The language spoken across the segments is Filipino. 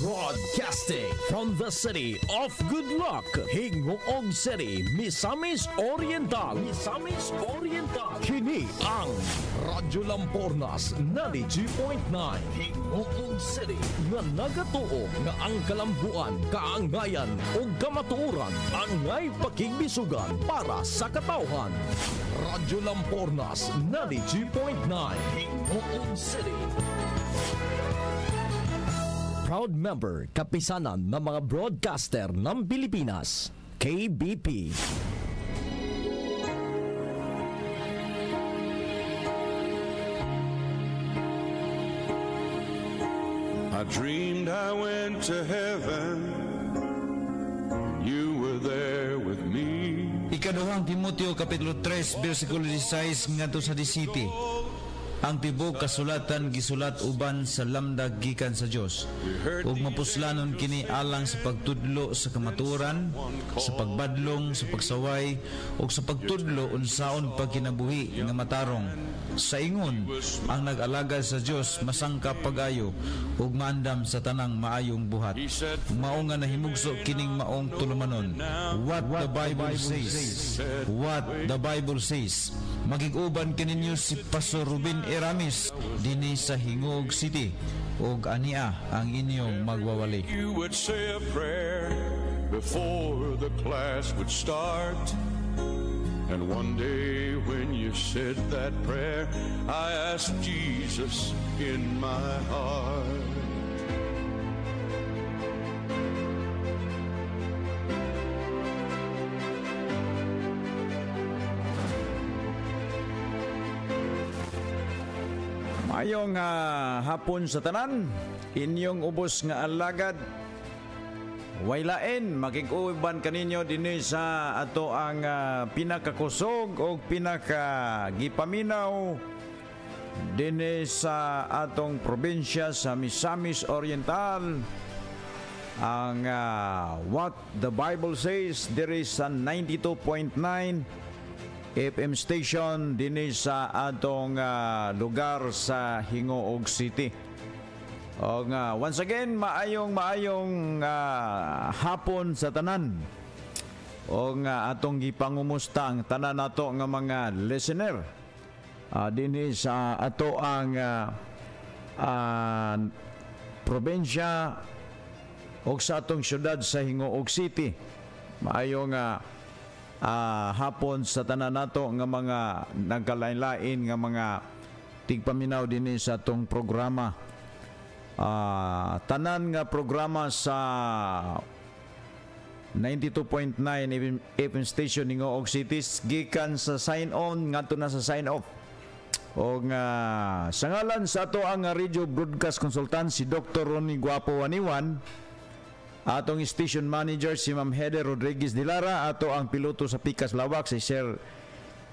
Broadcasting from the city of Good Luck, Hingoog City, Misamis Oriental. Misamis Oriental. Kini ang Radyo Lampornas 92.9 Hingoog City nga nagatuo nga ang kalambuan, kaangayan ug kamatuoran angay pakigbisugan para sa katawhan. Radyo Lampornas 92.9 Hingoog City. Proud member, kapisanan ng mga broadcaster ng Pilipinas, KBP. I dreamed I went to heaven, you were there with me. Ikaduhang Timoteo Kapitulo 3, versikulo 16 ngadto sa 17. Ang tibok kasulatan gisulat uban sa lamdag gikan sa Dios ug mapuslanon kini alang sa pagtudlo sa kamatuoran, sa pagbadlong, sa pagsaway ug sa pagtudlo unsaon pagkinabuhi nga matarong. Sa ingon ang nag-alagad sa Dios masangka pag-ayo ug maandam sa tanang maayong buhat. Mao nga nahimugso kining maong tulumanon. What the Bible says. What the Bible says. Magig-uban kaninyo si Pastor Ruben Eramis dinhi sa Hingoog City ug ania ang inyong magwawali. You would say a prayer before the class would start. And one day when you said that prayer, I asked Jesus in my heart. Mayong hapon sa tanan, inyong ubos nga alagad. Waylain, makikuban kaninyo dinhi sa ato ang pinakakusog o pinakagipaminaw dinhi sa atong probinsya sa Misamis Oriental. Ang What the Bible Says, there is a 92.9 FM station dinhi sa atong lugar sa Hingoog City. O nga, once again, maayong hapon sa tanan. O nga, atong gipangumusta ang tanan nato nga mga listener. Dinhi sa ato ang probinsya o sa atong syudad sa Hingoog City. Maayong hapon sa tanan nato nga mga nagkalain-lain nga mga tigpaminaw dinhi sa atong programa. Tanan nga programa sa 92.9 FM station Hingoog City gikan sa sign on ngadto na sa sign off. O nga sa ngalan sa ato ang radio broadcast consultant si Dr. Ronnie Guapo Waniwan, atong station manager si Ma'am Heather Rodriguez de Lara, ato ang piloto sa Pikas Lawak si Sir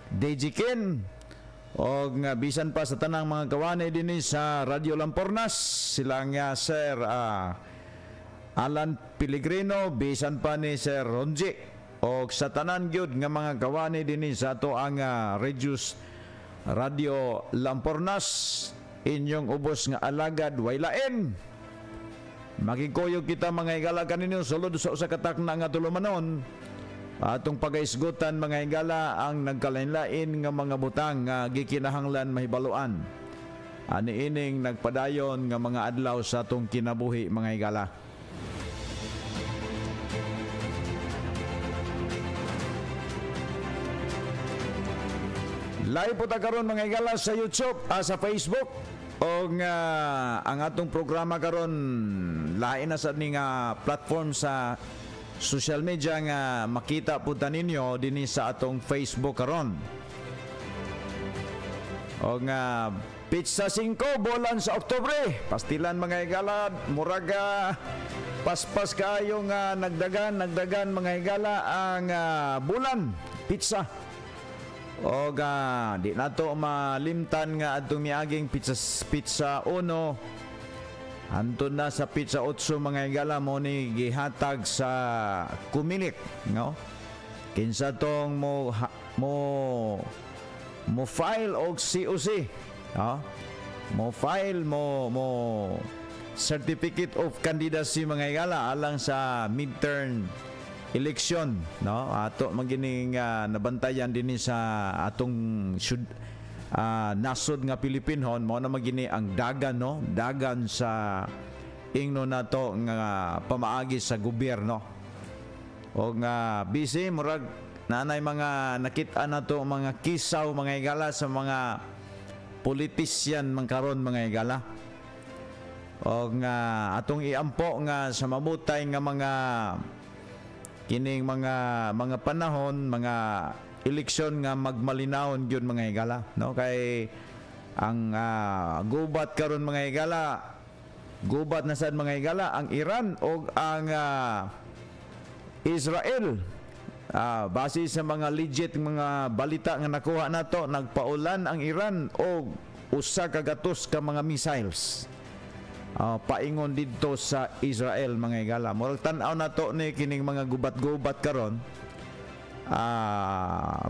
Deji Ken. O nga bisan pa sa tanang mga kawanay dinhi sa Radyo Lampornas, sila nga Sir Alan Pellegrino, bisan pa ni Sir Ronji. O sa tanan gyud nga mga kawanay dinhi sa ato ang Radio Lampornas, inyong ubos nga alagad waylain. Makikoyo kita mga higala kaninyo sulod sa usa ka takna nga tulumanon. Atong pagaisgutan mga higala ang nagkalain-lain nga mga butang nga gikinahanglan mahibaluan. Ani ining nagpadayon nga mga adlaw sa atong kinabuhi mga higala. Live po ta karon mga higala sa YouTube, sa Facebook. O nga ang atong programa karon lain na sa ning platform sa social media nga makita po ninyo dinhi sa atong Facebook karon. O nga Pizza 5 bulan sa Oktubre, pastilan mga higala, muraga paspas kayo nga nagdagan mga higala ang bulan pizza. O nga di nato malimtan nga atong miaging pizza 1 Anton na sa pizza 8 mga higala mo ni gihatag sa kumilik, no? Kinsa tong mo file og COC, no? Mo file mo certificate of candidacy mga higala alang sa midterm election, no? Ato magining nabantayan din sa atong nasod nga Pilipinhon mo na magini ang dagan, no? Dagan sa ingno nato nga pamaagi sa gobyerno. O nga busy murag nanay mga nakita nato mga kisaw mga higala sa mga politisyan man karon mga higala. O nga atong iampo nga sa mabutay nga mga kining mga panahon, mga eleksyon nga magmalinawon gyud mga higala, no? Kay ang gubat karon mga higala, gubat na sad mga higala ang Iran o ang Israel. Base sa mga legit mga balita nga nakuha nato, nagpaulan ang Iran og usa ka gatos ka mga missiles paingon dito sa Israel mga higala. Murag tan-aw nato ni kining mga gubat-gubat karon.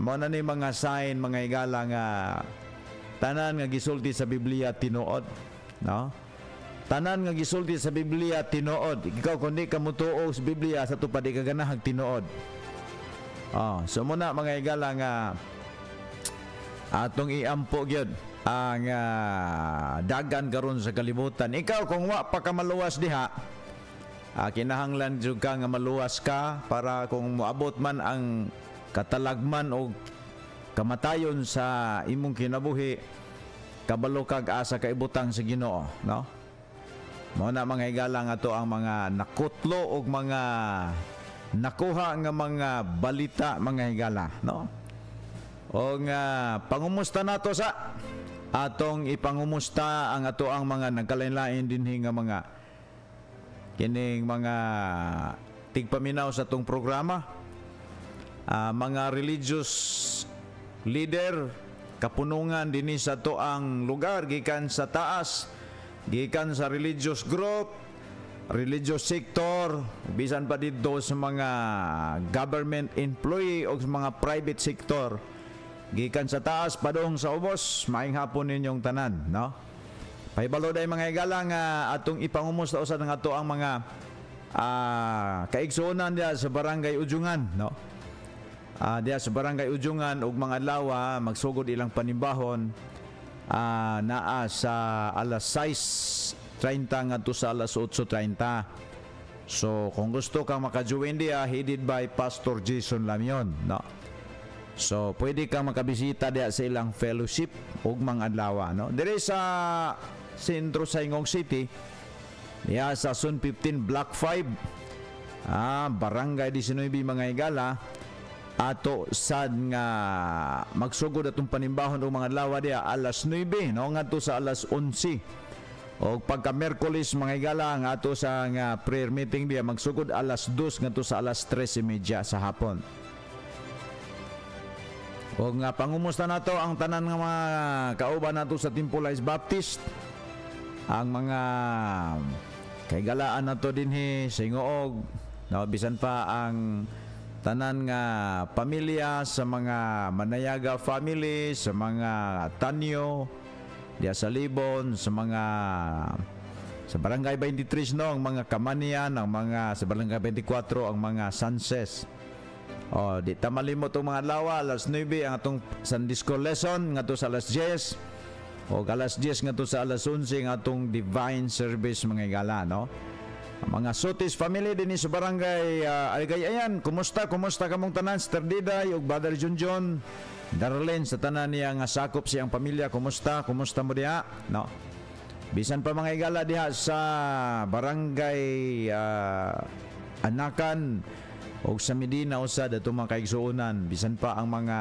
Mao na ni mga sign mga higala nga tanan nga gisulti sa Biblia tinuod, no? Tanan nga gisulti sa Biblia tinuod. Ikaw kundi ka mutuo sa Biblia sa tupad ka ganahag tinuod. So muna mga higala nga atong iampo gyud ang dagan karon sa kalibutan. Ikaw kung wa pa ka maluwas diha, kinahanglan jud ka nga maluwas ka para kung moabot man ang katalagman o kamatayon sa imong kinabuhi, kabalo kag asa ka ibutang sa Ginoo, no? Mao na mga higala nga to ang mga nakutlo og mga nakuha nga mga balita mga higala, no? O nga pangumusta nato sa atong ipangumusta ang ato ang mga nagkalain-lain dinhi nga mga kining mga tigpaminaw sa atong programa, mga religious leader, kapunungan dinhi sa ato ang lugar gikan sa taas, gikan sa religious group, religious sector, bisan pa dito sa mga government employee o sa mga private sector, gikan sa taas padung sa ubos, maayong hapon ninyong tanan, no? Pahibalo day mga higala nga atong ipangumusta usad ng ato ang mga kaigsuonan diya sa Barangay Ujungan, no? Diya sa Barangay Ujungan ug mga adlaw magsugod ilang panimbahon naa sa alas 6:30 ngadto sa alas 8:30. So kung gusto kang maka-join diya, headed by Pastor Jason Lamion, no? So pwede kang makabisita diya sa ilang fellowship ug mga adlaw, no? Dire sa sentro sa Ingong City, diya sa Zone 15 Block 5, Barangay 19 mga higala, ato sad nga magsugod atong panimbahon og mga adlaw diya alas 9, no? Ngadto sa alas 11. O pagka Miyerkules mga higala nga ato sa nga prayer meeting diya magsugod alas 2 ngadto sa alas 3:30 sa hapon. O nga pangumusta nato ang tanan nga mga kauban nato sa Timpulais Baptist, ang mga kaigalaan nato dinhi sa Hingoog, no? Bisan pa ang tanan nga pamilya sa mga Manayaga family, sa mga Tanyo diya sa Libon, sa mga sa Barangay 23, no? Ang mga Kamanian, ang mga sa Barangay 24 ang mga Sanses. Di ta malimot ang mga adlaw alas 9 ang atong Sunday School lesson ngadto sa alas 10, o alas 10 ngadto sa alas 11 ang atong divine service mga higala, no? Mga Sotis family din sa Barangay Aligayayan, kumusta kamong tanan, Sister Diday ug Brother Junjun, Darlene sa tanan niya nga sakop siyang pamilya, kumusta mo diha, no? Bisan pa mga higala diha sa Barangay Anakan o sa Medina usad ato mga kaigsuonan, bisan pa ang mga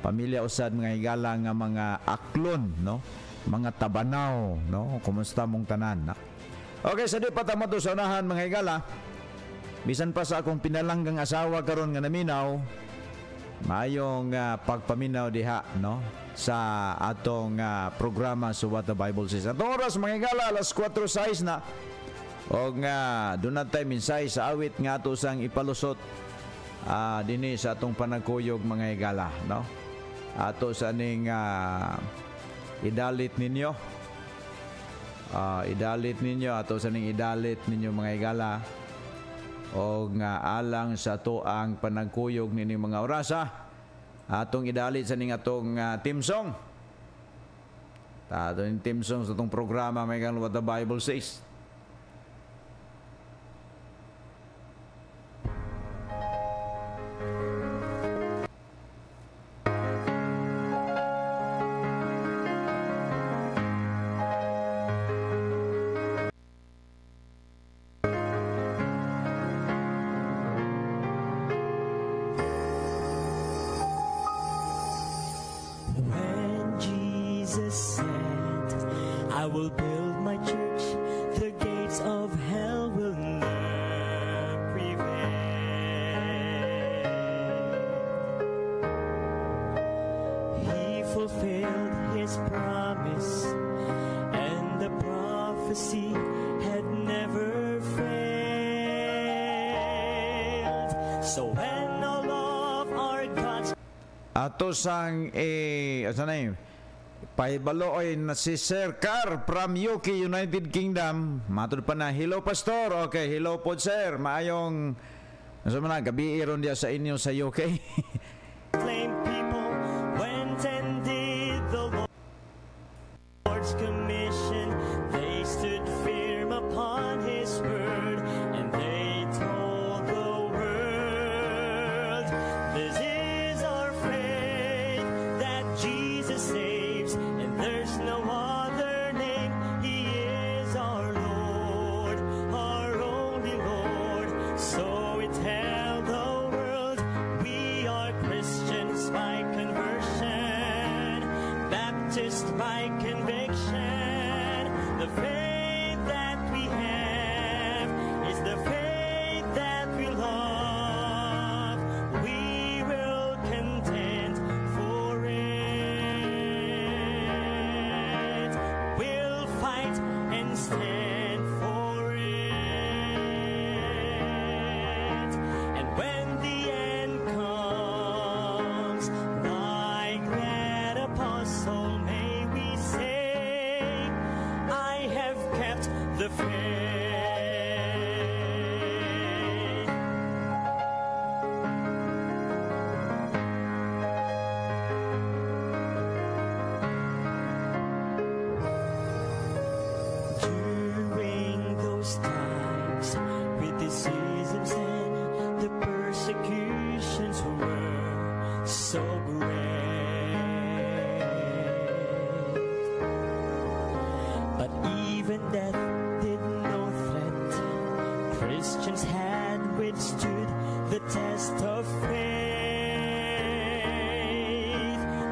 pamilya usad mga higala nga mga Aklon, no? Mga Tabanaw, no? Kumusta mong tanan, no? Okay, sa di pa tama to sa unahan mga higala, bisan pa sa akong pinalanggang asawa karon nga naminaw, maayong pagpaminaw diha, no? Sa atong programa sa What the Bible Says. Atong oras mga higala alas 4:06 na. O nga doon na tayo minsay sa awit nga ato sang ipalusot dinhi sa atong panagkuyog mga higala, no? Ato sa ning idalit ninyo idalit ninyo ato sa ning idalit ninyo mga igala o nga alang sa to ang panagkuyog nining mga orasa atong idalit sa ning atong team song. Atong team song sa itong programa may kang what the Bible says. I will build my church, the gates of hell will not prevail. He fulfilled his promise, and the prophecy had never failed. So when all of our God's Ato sang asa na yun? Pahibalo ay na si Sir Car from UK, United Kingdom. Matod pa na, hello pastor. Okay, hello po sir. Maayong nasa man gabi iron dia sa inyo sa UK. Claim people went and did the Lord's commission. They stood firm upon his word, and they told the world, this is our faith, that Jesus saves, and there's no other name. He is our Lord, our only Lord. So it held the world. We are Christians by conversion, Baptist by conviction. The faith that we have is the faith that we love. We will contend for it. We'll fight and stand for it. And when the end comes, like that apostle, may we say, I have kept the faith. During those times, criticisms and the persecutions were so great. But even death did no threat. Christians had withstood the test of faith.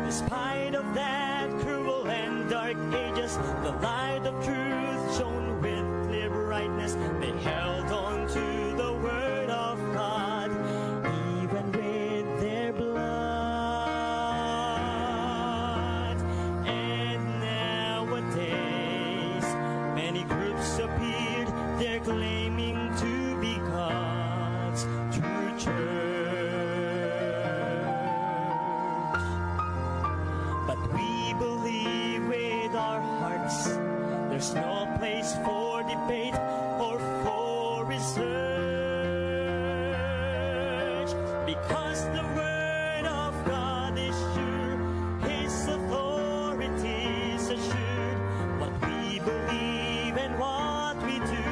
Despite of that cruel and dark ages, the light of truth shone with clear brightness. They held on to the word of God, even with their blood. And nowadays, many groups appeared, they're claiming to be God's true church. But we believe with our hearts, there's no place for debate or for research, because the word of God is sure, his authority is assured. What we believe and what we do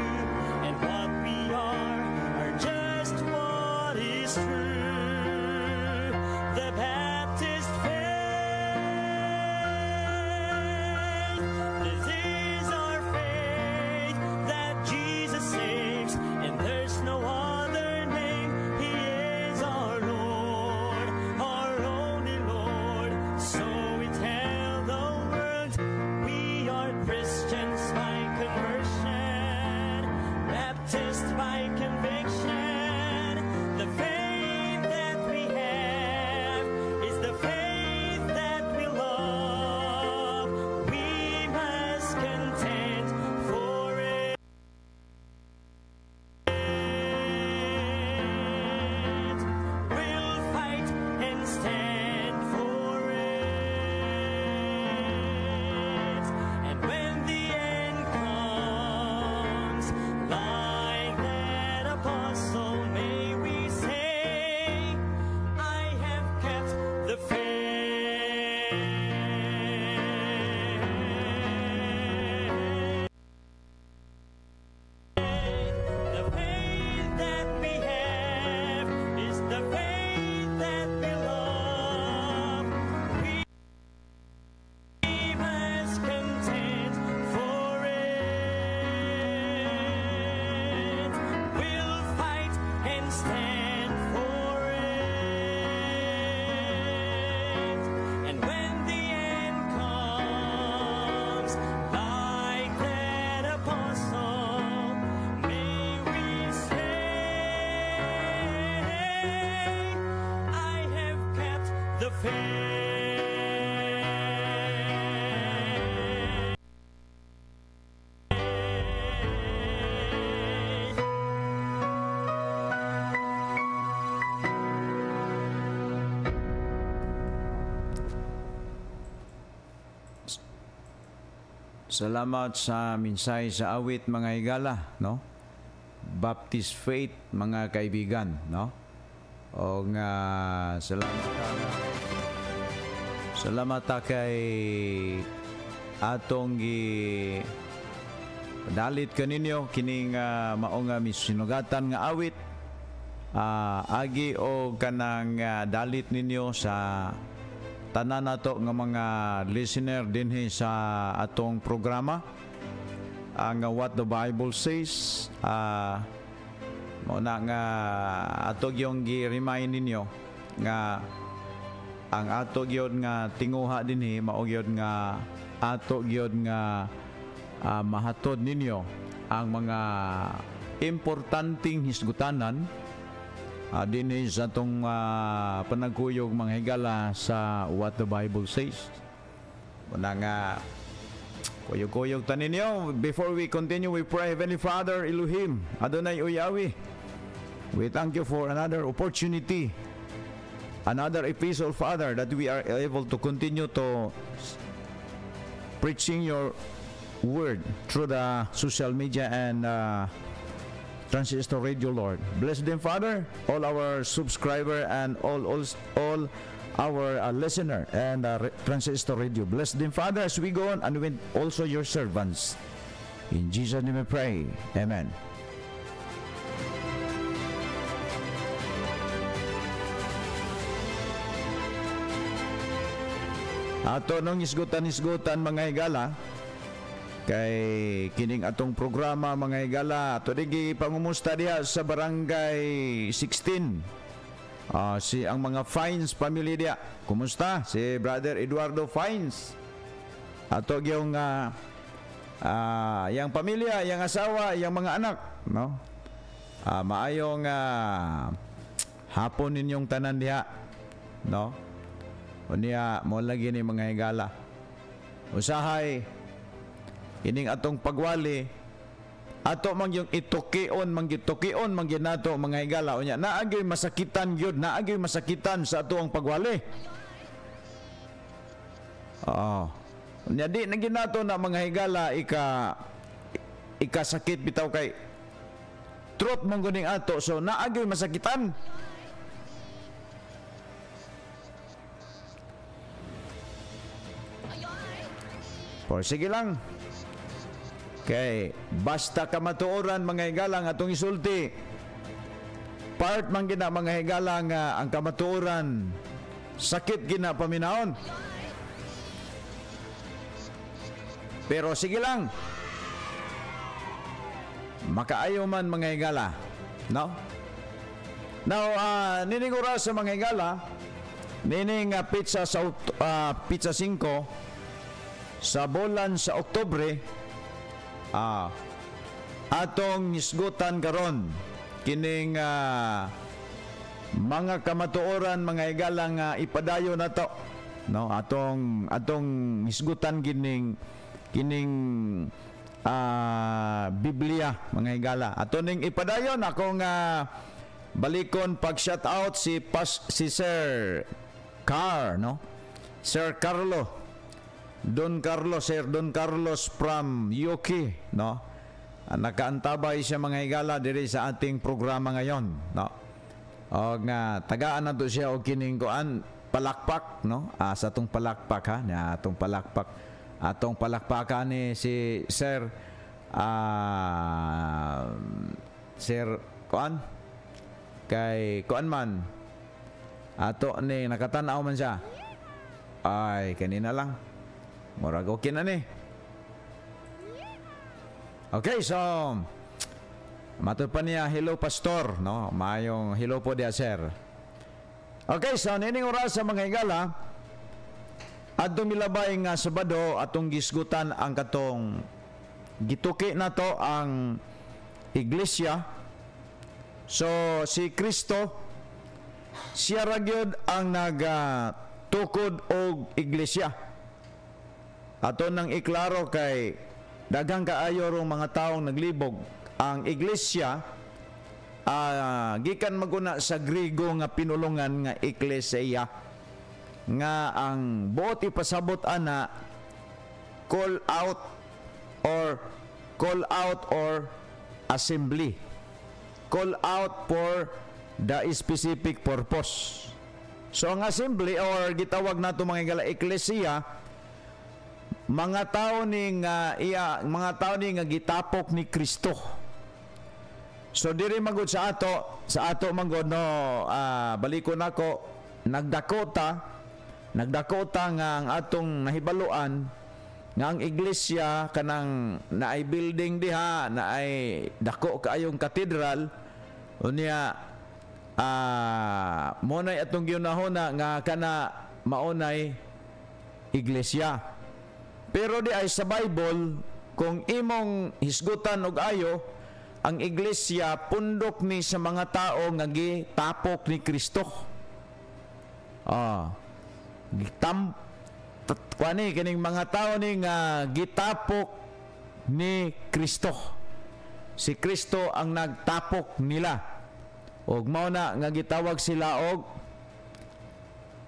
and what we are just what is true. The Baptist faith, this is our faith, that Jesus saves, and there's no other name. He is our Lord. Salamat sa minsay sa awit mga higala, no? Baptist faith mga kaibigan, no? O nga salamat ta kay atong dalit kaninyo kining mao nga misinugatan nga awit agi o kanang dalit ninyo sa tanan nato nga mga listener dinhi sa atong programa ang What the Bible Says. Mo na nga atog yung gi-remind ninyo nga ang ato gyud nga tinguha dinhi mao gyud nga ato gyud nga mahatod ninyo ang mga importanteng hisgutanan dinhi sa atong panagkuyog mga higala sa What the Bible Says. Muna nga kuyog-kuyog ta ninyo. Before we continue, we pray. Heavenly Father, Elohim, Adonai o Yahweh, we thank you for another opportunity, another episode, Father, that we are able to continue to preaching your word through the social media and Transistor Radio, Lord. Bless them, Father, all our subscriber and all our listener and Transistor Radio. Bless them, Father, as we go on, and with also your servants. In Jesus' name we pray. Amen. Ato nung isgutan mga higala, kay kining atong programa mga higala, ato digi pangumusta diha sa barangay 16. Si ang mga Fines family diha. Kumusta? Si Brother Eduardo Fines. Ato yung yang pamilya, yang asawa, yang mga anak, no? Maayong hapon ninyong tanan diha, no? Unya mo lagi ni mga higala. Usahay ining atong pagwali ato man yung itukion mangginato mga higala unya naagay masakitan gyud, naagay masakitan sa ato ang pagwali. Unya di na ginato na mga higala ikasakit bitaw kay truth man guning ato, so naagay masakitan. Por sige lang. Okay, basta kamatuoran mga higalang atong isulti. Part man gina mga higalang ang kamatuoran sakit gina paminaon. Pero sige lang. Makaayo man mga higala, no? Now, nining oras sa mga higala, nining pizza 5 sa bulan sa Oktubre, atong isgutan karon kining mga kamatuoran mga higalang ipadayo na to, no? Atong isgutan kining Biblia mga higala. Ato ning ipadayon akong balikon pag shout out si Sir Car, no? Sir Carlo Sir Don Carlos from UK, no? Nakaantabay siya mga higala diri sa ating programa ngayon, no? O nga tagaan nato siya og kining kuan palakpak, no? Sa atong palakpak ha, na atong palakpakan ni si Sir Sir kuan kay kuan man ato ni nakatan-aw man siya. Ay kanina lang murag okay na ni. Okay, so matud pa niya, hello pastor, no? Mayong hello po dia sir. Okay, so nining oras sa mga higala adtong milabay nga Sabado atong gisgutan ang katong gituki nato ang iglesia. So si Kristo siya ra gyud ang tukod og iglesia. Ato nang iklaro kay daghang kaayo rong mga taong naglibog. Ang iglesia gikan maguna sa Griego nga pinulungan nga ekklesia, nga ang buot ipasabot ana call out or assembly. Call out for the specific purpose. So ang assembly or gitawag nato mga igala ekklesia, mga tao ni nga gitapok ni Kristo. So diri magud sa ato magud no, balikon nako, nagdakota nga ang atong nahibaluan nga ang iglesia kanang naay building diha, naay dako kaayong katedral, unya monay atong giunahuna nga kana maunay iglesia. Pero di ay sa Bible, kung imong hisgutan og ayo, ang iglesia pundok ni sa mga tao nga gitapok ni Kristo. Kining mga tao ni nga gitapok ni Kristo. Si Kristo ang nagtapok nila. Og mao na nga gitawag sila og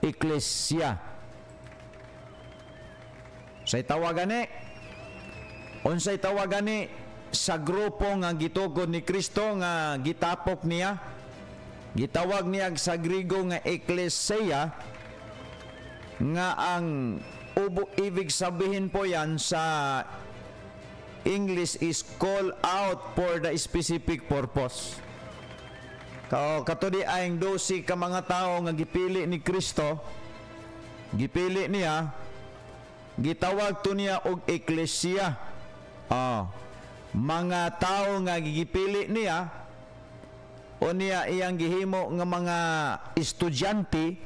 iglesia. Unsay tawagani sa grupo nga gitugod ni Kristo nga gitapok niya, gitawag niya sa Griego nga ekklesia, nga ang ibig sabihin po yan sa English is call out for the specific purpose. Katudi ay 12 ka mga tao nga gipili ni Kristo, gipili niya, gitawag to niya og ekklesia. Mga tao nga gigipili niya o niya iyang gihimo nga mga estudyante.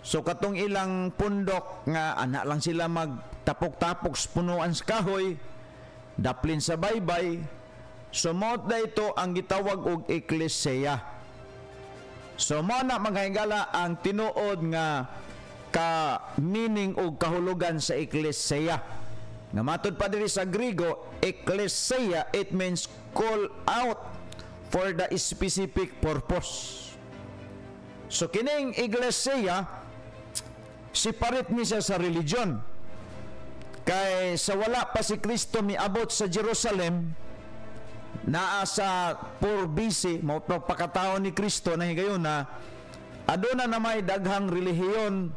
So katong ilang pundok nga ana lang sila magtapok-tapok sa punuan sa kahoy, daplin sa baybay. So mao ito ang gitawag og ekklesia. So mao na maghigala ang tinuod nga ka-meaning o kahulugan sa ekklesia. Nga matod pa diri sa Griego, ekklesia, it means call out for the specific purpose. So kining iglesia, separate ni siya sa religion. Kay sa wala pa si Kristo miabot sa Jerusalem, naa sa 4 BC, mao pagkataon ni Kristo na higayon na aduna na may daghang relihiyon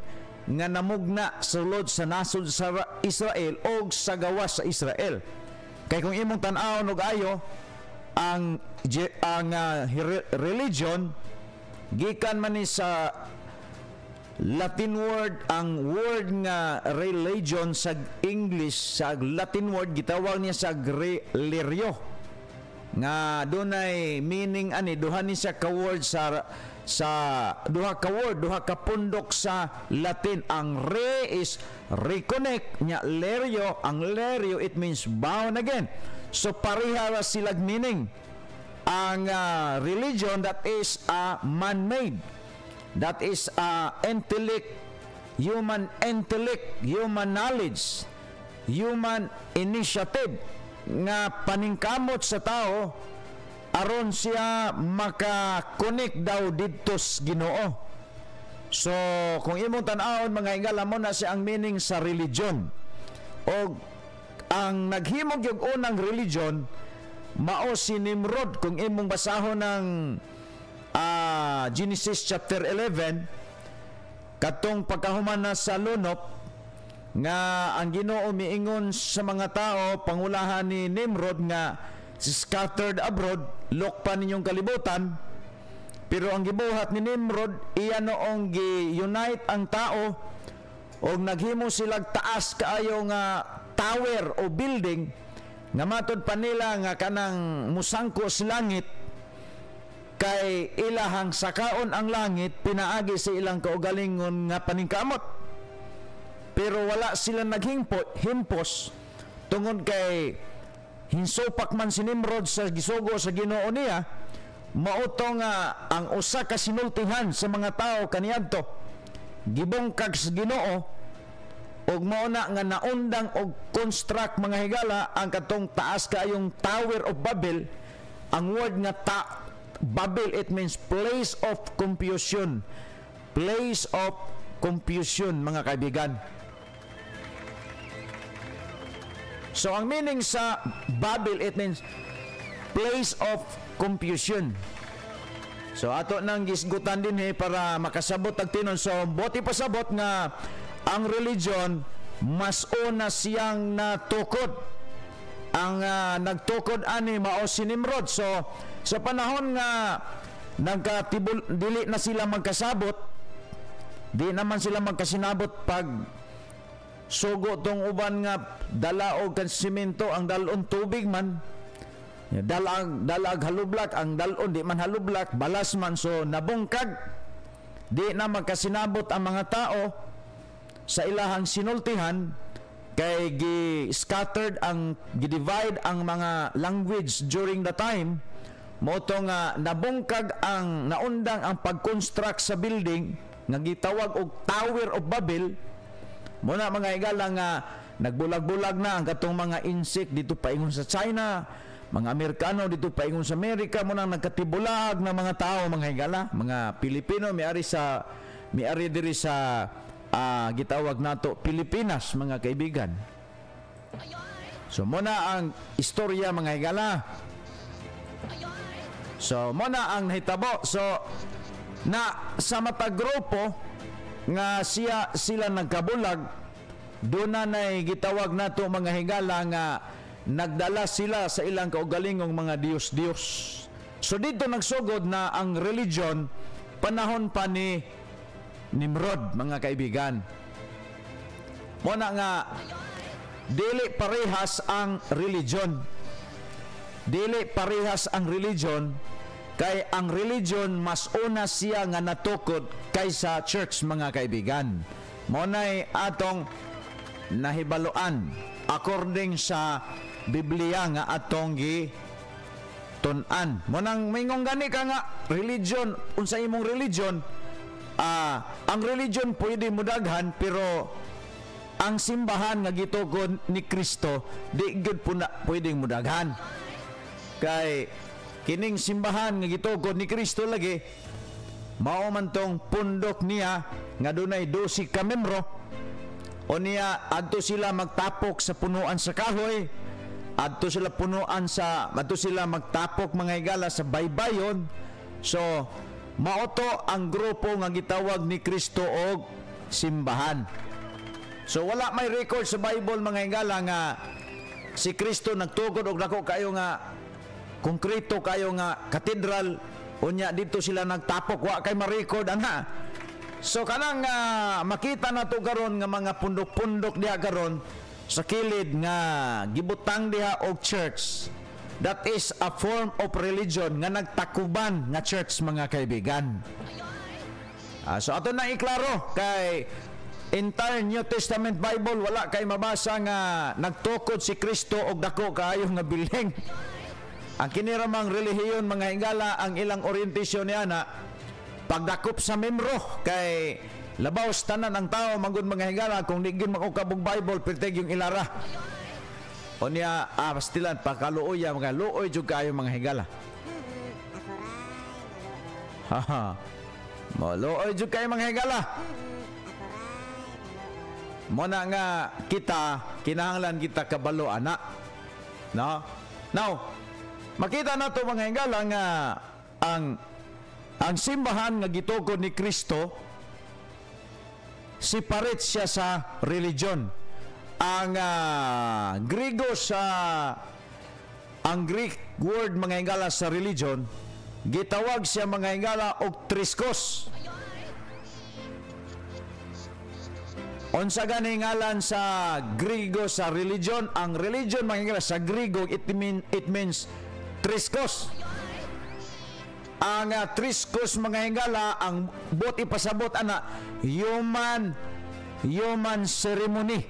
nga namugna sulod sa nasod sa Israel o sa gawas sa Israel. Kay kung imong tan-awon og ayo, ang religion gikan man ni sa Latin word, ang word nga religion sa English, sa Latin word gitawag niya sa religio, nga dunay meaning ani duha ni sa ka word sa duha ka pundok sa Latin. Ang re is reconnect nya, lerio, ang lerio it means bound again. So pareha silag meaning. Ang religion, that is man-made, that is human intellect, human knowledge, human initiative nga paningkamot sa tao aron siya maka-connect daw didtos Ginoo. So kung imong tan-awon mga higala mo na siya ang meaning sa religion. O ang naghimog yung unang religion mao si Nimrod. Kung imong basahon ng Genesis chapter 11, katong pagkahuman na sa lunop nga ang Ginoo miingon sa mga tao, pangulahan ni Nimrod nga scattered abroad, look pa ninyong kalibutan. Pero ang gibuhat ni Nimrod, iya noong gi-unite ang tao o naghimo silag taas kaayo nga tower o building nga matod pa nila nga kanang musangko sa langit, kay ilahang sakaon ang langit pinaagi sa ilang kaugalingon nga paningkamot. Pero wala sila naghimpos tungod kay hinsupak man si Nimrod sa gisugo sa Ginoo niya. Mauto nga ang usa ka sinultihan sa mga tao kaniadto, gibungkag sa Ginoo ug mauna nga naundang og construct mga higala ang katong taas kaayong Tower of Babel. Ang word nga Babel, it means place of confusion. Place of confusion, mga kaibigan. So ang meaning sa Babel, it means place of confusion. So ato nang gisgutan din para makasabot ang tinon. So buti pasabot nga ang religion mas una siyang natukod. Ang nagtukod ani mao si Nimrod. So sa panahon nga dili na sila magkasabot, di naman sila magkasinabot pag sugo tong uban nga dala og kan simento ang dalon tubig man. Dalag halublak ang dalon di man halublak, balas man. So nabungkag, di na magkasinabot ang mga tao sa ilahang sinultihan, kay gi-scattered ang gi-divide ang mga language during the time. Moto nga nabungkag ang naundang ang pag-construct sa building nga gitawag og Tower of Babel. Muna mga higala nga nagbulag-bulag na ang katong mga insect dito paingon sa China, mga Amerikano dito paingon sa Amerika, muna nagkatibulag na mga tao mga higala, mga Pilipino miari diri sa gitawag nato Pilipinas, mga kaibigan. So muna ang istorya mga higala. So muna ang nahitabo. So na sa matag grupo nga sila nagkabulag, doon na gitawag nato mga higala nga nagdala sila sa ilang kaugalingong mga Diyos-Diyos. So dito nagsugod na ang religion panahon pa ni Nimrod, mga kaibigan. Muna nga dili parehas ang religion. Dili parehas ang religion, kay ang religion mas una siya nga natukod kaysa church, mga kaibigan. Muna'y atong nahibaluan according sa Biblia nga atong tun-an. Munang mingong gani ka nga religion, unsa imong religion, ang religion pwede mudaghan, pero ang simbahan nga gitukod ni Kristo di gud po na pwedeng mudaghan. Kay kining simbahan nga gitukod ni Kristo lagi mao man tong pundok niya nga dunay 12 ka membro, o niya adto sila magtapok sa punuan sa kahoy, adto sila magtapok mga higala sa baybayon. So maoto ang grupo nga gitawag ni Kristo og simbahan. So wala may record sa Bible mga higala nga si Kristo nagtukod og dako kayo nga konkreto kayo nga katedral, unya dito sila nagtapok, wa kay ma-record ana. So kanang makita na to karon nga mga pundok-pundok diha karon sa kilid nga gibutang diha og church. That is a form of religion nga nagtakuban nga church, mga kaibigan. So ato na iklaro, kay entire New Testament Bible wala kay mabasa nga nagtukod si Kristo og dako kaayo nga building. Ang kiniramang relihiyon mga higala, ang ilang orientasyon niya na pagdakop sa membro, kay labaw tanan ang tao mangud mga higala kung di gyud makukabog Bible perteg yung ilara. O niya, pastilan, pakaluoy, mga luoy jud kayo mga higala. Haha. Luoy jud kayo mga higala. Muna nga kita, kinahanglan kita kabalo, anak. No? Now, makita na to mga higala nga ang simbahan nga gitukod ni Kristo, separate siya sa religion. Ang Greek word mga higala sa religion, gitawag siya mga higala og triskos. Unsa gani ngalan sa Griego sa religion? Ang religion mga higala sa Griego, it means triskos. Ang triskos mga higala, ang buti pasabot ana, human ceremony.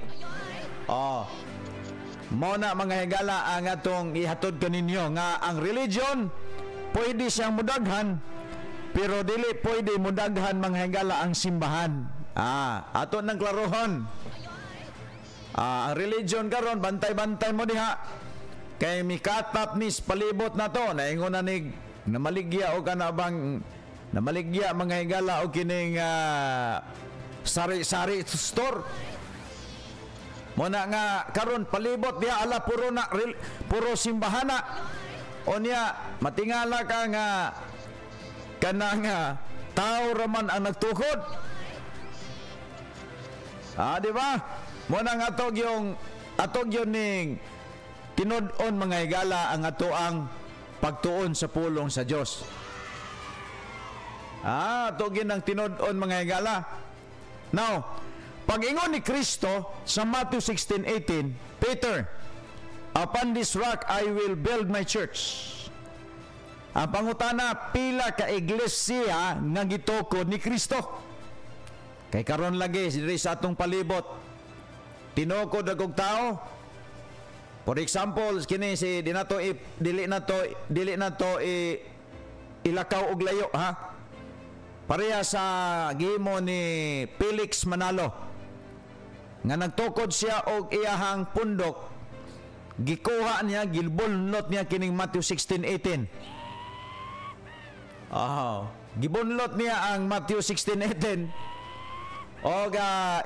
Muna mga higala ang atong ihatod kaninyo nga ang religion pwede siyang mudaghan, pero dili pwede mudaghan mga higala ang simbahan. Ato nang klarohon. Ang religion karon bantay-bantay mo diha. Kay mikatap mis palibot na to. Naingon na ni namaligya o kanabang namaligya mga higala o kining sari-sari store. Muna nga karon palibot diha ala puro simbahana. O niya matingala ka nga kanang tao raman ang nagtukod. Di ba? Muna nga atog yung ning tinud-on mga higala ang ato ang pagtuon sa pulong sa Dios. Atog ang tinud-on mga higala. Now, pag-ingon ni Kristo sa Matthew 16:18, Peter, upon this rock I will build my church. Ang pangutana, pila ka iglesia nga gitukod ni Kristo. Kay karon lagi diri sa atong palibot, tinukod agog tao. For example, kini si dili na to ilakaw og layo ha. Pareha sa gihimo ni Felix Manalo nga nagtukod siya og iyahang pundok, gikuha niya, gibunlot niya kining Matthew 16:18. Gibunlot niya ang Matthew 16:18 og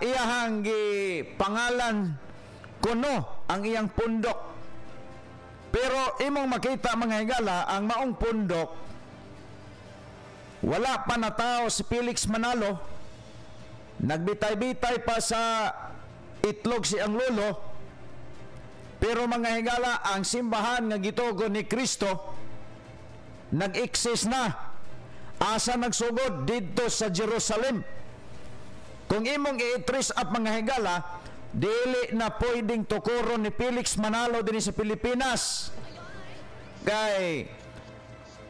iyahang pangalan kuno ang iyang pundok. Pero imong makita mga higala, ang maong pundok wala pa na tao si Felix Manalo, nagbitay-bitay pa sa itlog si ang lolo. Pero mga higala, ang simbahan nga gitugon ni Kristo nag-exist na. Asa nagsugod dito sa Jerusalem. Kung imong i-trace up mga higala, dili na pwedeng tukuron ni Felix Manalo din sa Pilipinas. Kay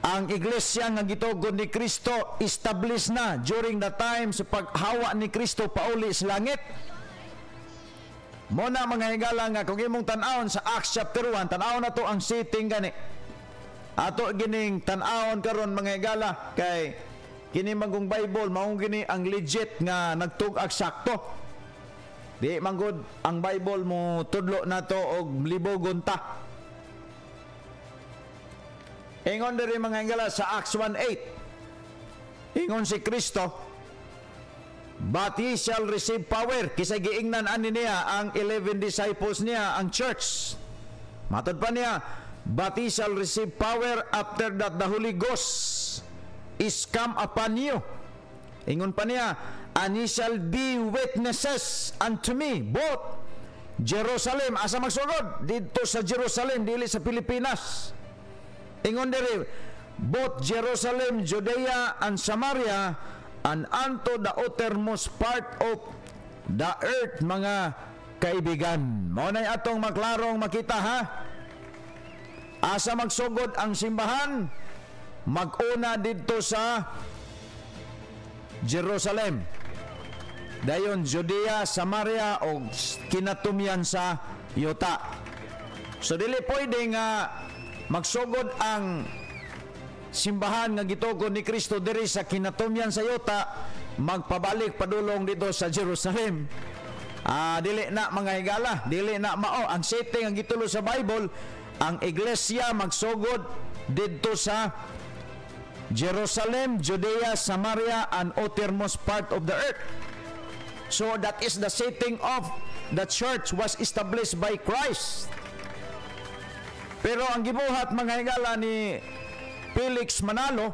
ang iglesia nga gitugon ni Kristo established na during the time sa paghawa ni Kristo pauli sa langit. Muna mga higala nga kung imong tan-awon sa Acts chapter 1, tan-awon na to ang setting gani. Ato gining tan-awon karon mga higala kay kini magong Bible mao gini ang legit nga nagtug-ag sakto. Di manggod ang Bible mo tudlo nato og libogon ta. Ingon diri mga higala sa Acts 1:8. Ingon si Kristo, but ye shall receive power. Kisay giingnan ani niya ang 11 disciples niya, ang church. Matod pa niya, but ye shall receive power after that the Holy Ghost is come upon you. Ingon pa niya, and ye shall be witnesses unto me, both Jerusalem, asa magsugod? Dito sa Jerusalem, dili sa Pilipinas. Ingon diri, both Jerusalem, Judea, and Samaria, and unto the uttermost part of the earth, mga kaibigan. Mao nay atong maklarong makita ha. Asa magsugod ang simbahan? Mag-una dito sa Jerusalem. Dayon Judea, Samaria o kinatumyan sa yuta. So dili pwede nga magsugod ang simbahan nga gitugon ni Kristo diri sa kinatumyan sa yuta, magpabalik padulong dito sa Jerusalem. Dili na mga higala, dili na mao ang setting ang gitulo sa Bible. Ang iglesia magsugod dito sa Jerusalem, Judea, Samaria, and uttermost part of the earth. So that is the setting of the church was established by Christ. Pero ang gibuhat mga higala ni Felix Manalo,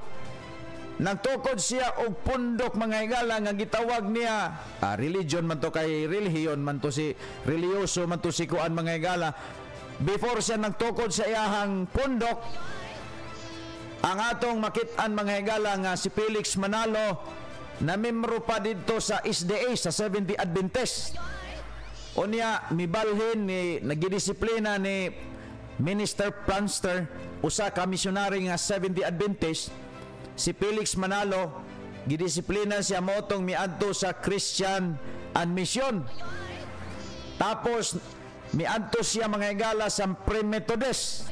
nagtukod siya og pundok mga higala nga gitawag niya religion man to, kay relihiyon man to, si religyoso man to si kuan mga higala. Before siya nagtukod sa iyahang pundok, ang atong makit-an mga higala nga si Felix Manalo na membro pa dito sa SDA, sa Seventh-day Adventist. O niya mibalhin ni nagidisiplina ni Minister Planster, usa ka misyonary nga Seventh-day Adventist. Si Felix Manalo gidisiplina siya motong miadto sa Christian and Mission. Tapos miadto siya mga higala sa Pre-Methodist.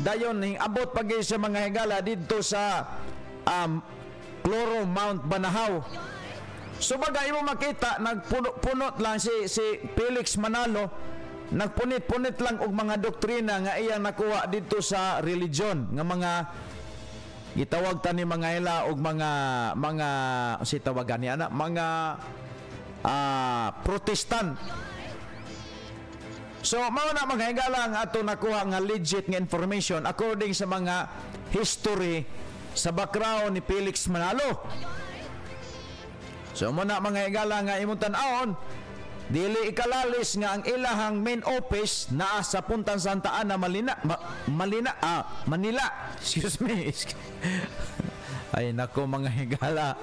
Dayon abot pagi sa mga higala dito sa Cloro Mount Banahaw. So bagay mo makita, nagpunot lang si Felix Manalo, nagpunit-punit lang og mga doktrina nga iyang nakuha dito sa religion, nga mga gitawag ta ni mga ila og mga si tawagan niya na mga Protestant. So mao na mga higala nga ato nakuha nga legit nga information according sa mga history sa background ni Felix Manalo. So muna mga higala nga imong tan-awon, dili ikalalis nga ang ilahang main office naa sa Punta Santa Ana, Manila. Excuse me. Ay nako mga higala.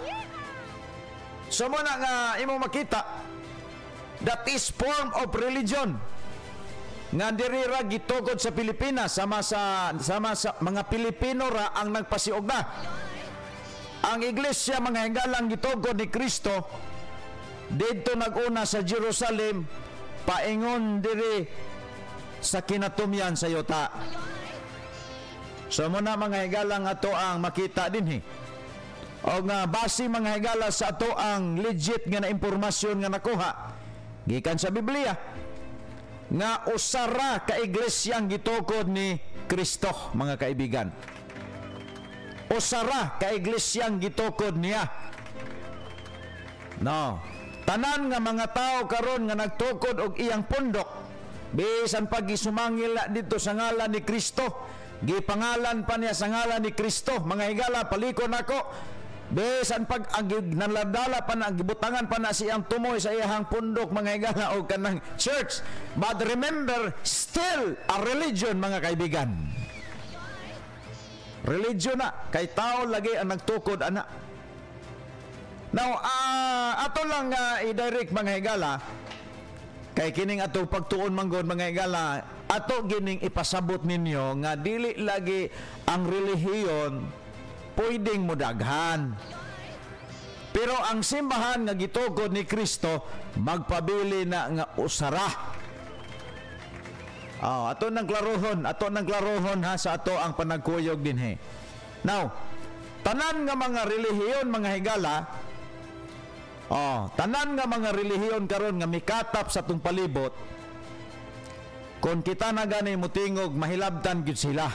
So muna nga imong makita, that is form of religion nga diri ra gitugod sa Pilipinas, sama sa mga Pilipino ra ang nagpasiog na. Ang iglesia mga hinggalang gitugod ni Kristo didto naguna sa Jerusalem paingon diri sa kinatumyan sa yuta. So muna mga hinggalang ato ang makita dinhi. O nga base mga higala sa ato ang legit nga na impormasyon nga nakuha gikan sa Biblia nga usara ka iglesyang gitukod ni Kristo mga kaibigan. Usara ka iglesyang gitukod niya. No, tanan nga mga tao karon nga nagtukod og iyang pundok bisan pag gisumangil dito sa ngalan ni Kristo, gipangalan pa niya sa ngalan ni Kristo. Mga higala, palikon ako, besan pag naladala pa na, gibutangan pa na siyang tumoy sa iyang pundok mga higala o kanang church. But remember, still a religion mga kaibigan. Religion na, kay tao lagi ang nagtukod ana. Now, ato lang i-direct mga higala, kay kining ato pagtuon manggod mga higala, ato gining ipasabot ninyo nga dili lagi ang relihiyon pwedeng mudaghan. Pero ang simbahan nga gitugod ni Kristo magpabili na nga usara. Ato nang klarohon ha sa ato ang panagkuyog dinhi. Now, tanan nga mga relihiyon mga higala, tanan nga mga relihiyon karon nga mikatap sa tung palibot, kung kita na gani mutingog mahilabtan gyud sila.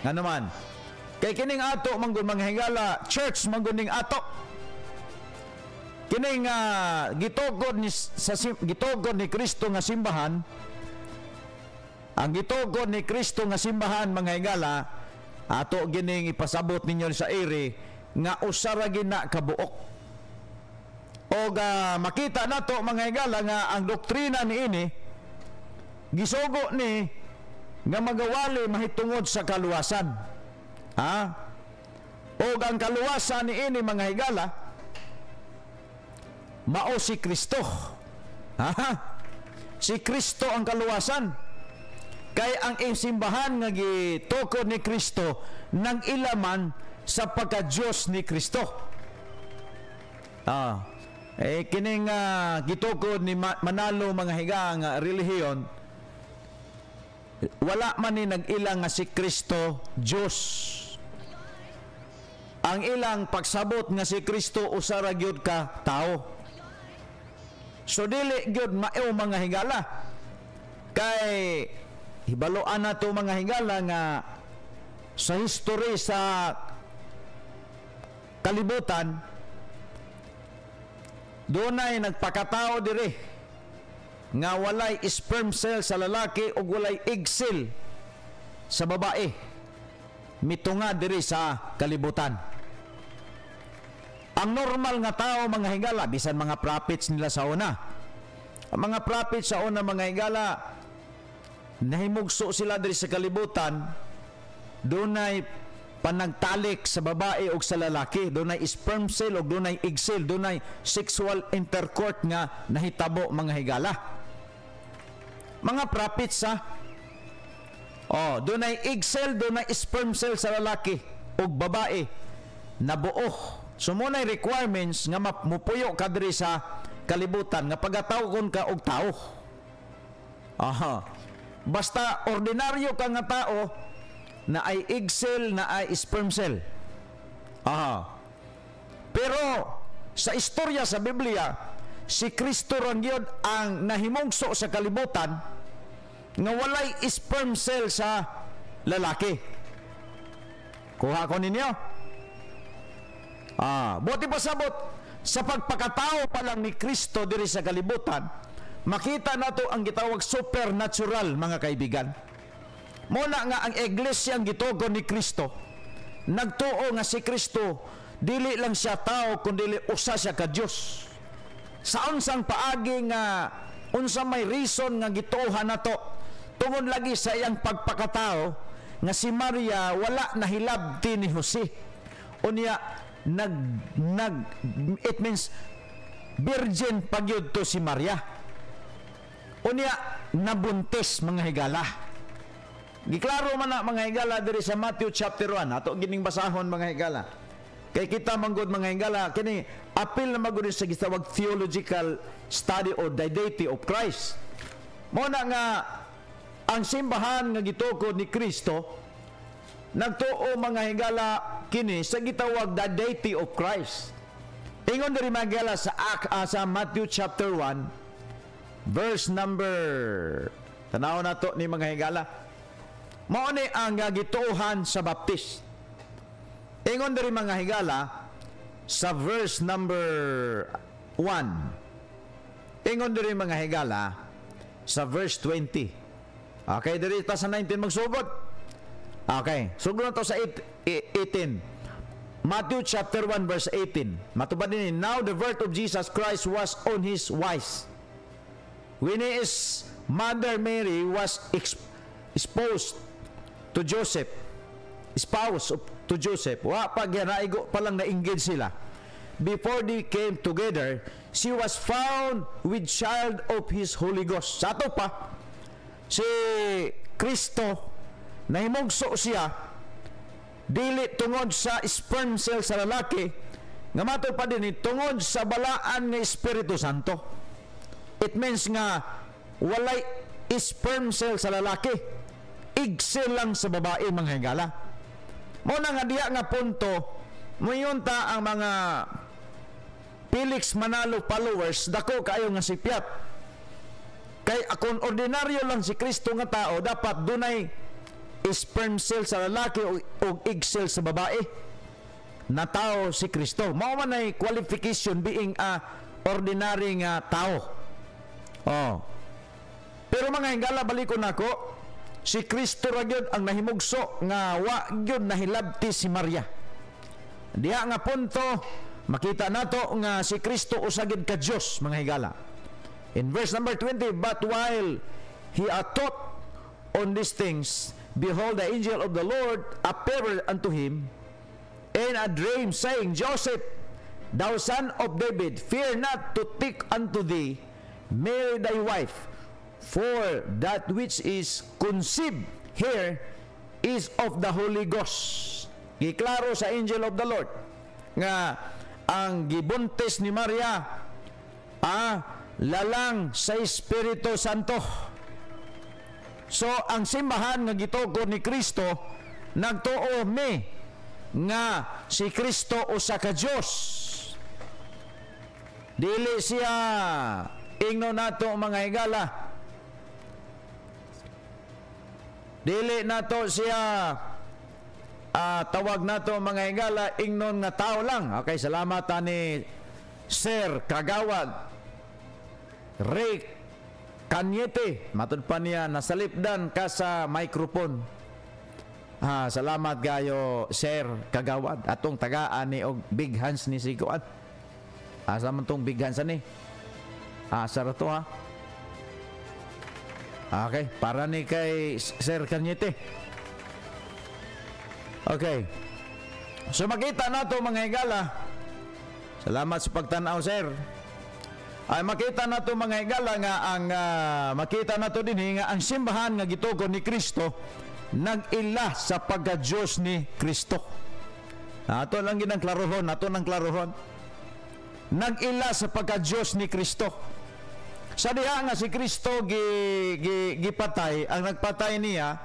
Nga naman, kay kining ato manggod mga higala, church manggod ning ato. Kining gitugod ni Kristo nga simbahan, ang gitugod ni Kristo nga simbahan mga higala, ato gining ipasabot ninyo sa iri nga usara gina kabuok. O makita nato mga higala nga ang doktrina niini gisugo ni nga magawali mahitungod sa kaluwasan. O ang kaluwasan niini mga higala mao si Kristo. Si Kristo ang kaluwasan. Kay ang simbahan nga gitukod ni Kristo nang ilaman sa pagka-Diyos ni Kristo. Kining gitukod ni Manalo mga higa nga relihiyon, wala man ni nag-ilang nga si Kristo Diyos. Ang ilang pagsabot nga si Kristo usara gyud ka tao. So dili gyud mao mga higala. Kay hibaloan na ito mga higala nga sa history sa kalibutan, doon ay nagpakatao diri nga walay sperm cell sa lalaki o walay egg cell sa babae mitunga diri sa kalibutan. Ang normal nga tao mga higala, bisan mga prophets nila sa una, ang mga prophets sa una mga higala, nahimugso sila diri sa kalibutan, dunay panagtalik sa babae o sa lalaki, dunay sperm cell o dunay egg cell, dunay sexual intercourse nga nahitabo mga higala. Mga prophets dunay egg cell, dunay sperm cell sa lalaki o babae nabuo. So munay requirements nga mapupuyo ka diri sa kalibutan nga pagatawgon ka og tao. Basta ordinaryo ka nga tao na ay egg cell, na ay sperm cell. Pero sa istorya sa Biblia, si Kristo ra gyud ang nahimugso sa kalibutan nga walay sperm cell sa lalaki. Kuha ko ninyo. Buti pasabot sa pagpakatao pa lang ni Kristo diri sa kalibutan, makita nato ang gitawag supernatural, mga kaibigan. Muna nga ang iglesia ang gitugon ni Kristo, nagtuo nga si Kristo dili lang siya tao kundi usa siya ka Dios. Sa unsang paagi nga unsa may reason nga gituohan nato tungod lagi sa iyang pagpakatao nga si Maria wala nahilabti ni Jose. Unya it means virgin pagyud to si Maria. Unya nabuntis, mga higala. Giklaro man na, mga higala, diri sa Matthew chapter 1. Ato gining basahon, mga higala. Kay kita manggod, mga higala, kini apil na magud sa gitawag theological study or the deity of Christ. Muna nga ang simbahan nga gitukod ni Kristo nagtuo, mga higala, kini sa gitawag the deity of Christ. Ingon diri, mga higala, sa Matthew chapter 1 verse number, tanaw na to ni mga higala, mao ni ang gituohan sa baptist. Ingon diri, mga higala, sa verse number 1. Ingon diri, mga higala, sa verse 20. Okay, diri ta sa 19 magsugod. Okay, sugod na to sa 18. Matthew chapter 1 verse 18. Matubad din, now the birth of Jesus Christ was on his wise, when his mother Mary was espoused to Joseph. Wa pa ginaigo pa lang na-engage sila. Before they came together, she was found with child of his Holy Ghost. Sa ato pa, si Kristo nahimugso siya dili tungod sa sperm cell sa lalaki, nga matod pa din tungod sa balaan ng Espiritu Santo. It means nga walay sperm cell sa lalaki, igsil lang sa babae, mga higala. Muna nga diya nga punto, mayunta ang mga Felix Manalo followers, dako kayo nga sipiat. Kay kung ordinaryo lang si Kristo nga tao, dapat dunay sperm cell sa lalaki o egg cell sa babae na tao si Kristo. Mao man ay qualification being a ordinary nga tao. Pero, mga higala, balikon nako, si Kristo ra gyud ang nahimugso nga wa gyud nahilabti si Maria. Diha nga punto makita nato nga si Kristo usagid ka Dios, mga higala. In verse number 20, but while he taught on these things, behold, the angel of the Lord appeared unto him in a dream, saying, Joseph, thou son of David, fear not to take unto thee Mary thy wife, for that which is conceived here is of the Holy Ghost. Giklaro sa angel of the Lord nga ang gibuntis ni Maria lalang sa Espiritu Santo. So ang simbahan nga gitugon ni Kristo nagtuo nga si Kristo usa ka Dios. Dili siya ingno nato, mga higala, dili nato siya tawag nato, mga higala, ingnon nga tao lang. Okay, salamat ni Sir Kagawad Ray Kanyete, matud pa niya nasalipdan ka sa microphone. Salamat gayo, Sir Kagawad, atong tagaan ni og big hands ni Sikuan. Asa man tong big hands ani? Sara to, ha? Okay, para ni kay Sir Kanyete. Okay. So makita nato, mga higala, salamat sa pagtanaw, Sir. Ay makita nato, mga higala, nga ang makita nato din nga ang simbahan nga gitugon ni Kristo nag-ila sa pagka-Diyos ni Kristo. Ato lang ginang klarohon, nag-ila sa pagka-Diyos ni Kristo. Sa diha nga si Kristo gipatay, ang nagpatay niya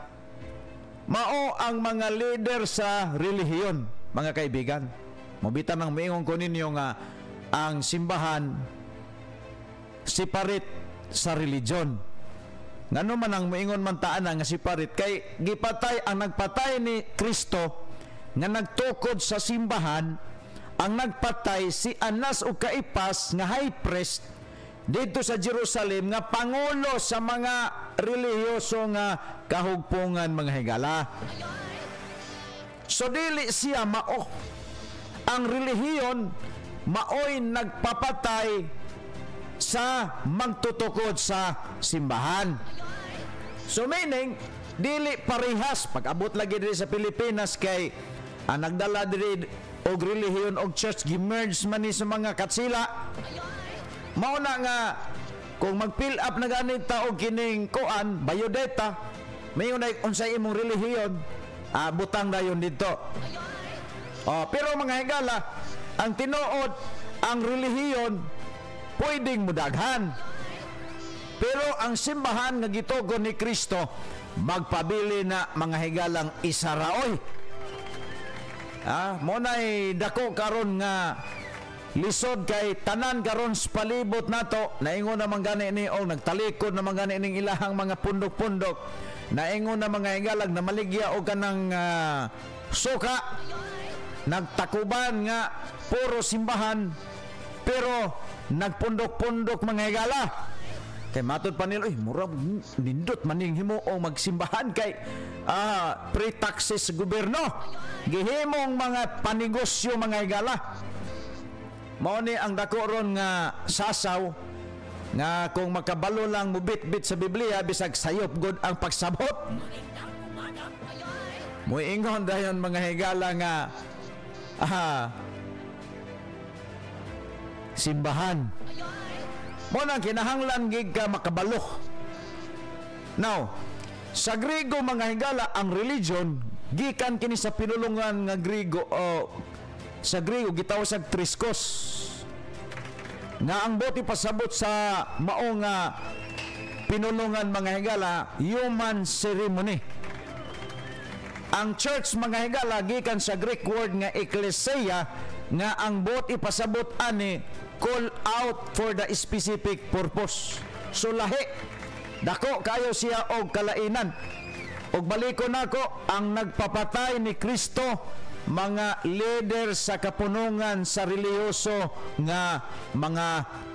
mao ang mga leader sa relihiyon, mga kaibigan. Mobita nang miingon ko ninyo nga ang simbahan separate sa religion. Ngano man ang moingon man taan nga separate kay gipatay ang nagpatay ni Kristo nga nagtukod sa simbahan, ang nagpatay si Anas o Caiphas nga high priest dito sa Jerusalem nga pangulo sa mga relihiyoso nga kahugpungan mga higala. So dili siya mao. Ang relihiyon maoy nagpapatay sa magtutukod sa simbahan. So meaning dili parehas pag-abot lagi diri sa Pilipinas kay ang nagdala diri og relihiyon og church gi-merge man ni sa mga katsila. Mao na nga kung mag-fill up na ganit ta og kining kuan biodata mayon ay unsay imong relihiyon butang dayon dito. Pero mga higala, ang tinuod ang relihiyon pwedeng mudaghan. Pero ang simbahan nga gitugon ni Kristo magpabili na mga higalang isaraoy. Mo na'y dako karon nga lisod kay tanan karon sa palibot nato naingon naman gani ni o nagtalikod naman gani ning ilahang mga pundok-pundok, naingon na mga higalag na maligya o kanang suka, nagtakuban nga puro simbahan pero nagpundok-pundok mga higala. Kay matod pa nila, mura nindot maning himo o magsimbahan kay pre-taxes gobyerno. Gihimong mga panegosyo mga higala. Mao ni ang dako ron nga sasaw nga kung makabalo lang mo bit-bit sa Biblia bisag sayop god ang pagsabot. Muingon dayon mga higala nga simbahan mo nang kinahanglan gig ka makabalo. Now, sa Griego mga higala, ang religion gikan kini sa pinulungan nga Griego o sa Griego gitawag sa triskos nga ang boti pasabot sa mao nga pinulungan mga higala human ceremony. Ang church mga higala gikan sa Greek word nga ecclesia nga ang boti pasabot ani call out for the specific purpose. So lahi dako kayo siya og kalainan. Og balikon nako ang nagpapatay ni Kristo mga leader sa kapunungan sa relihiyoso nga mga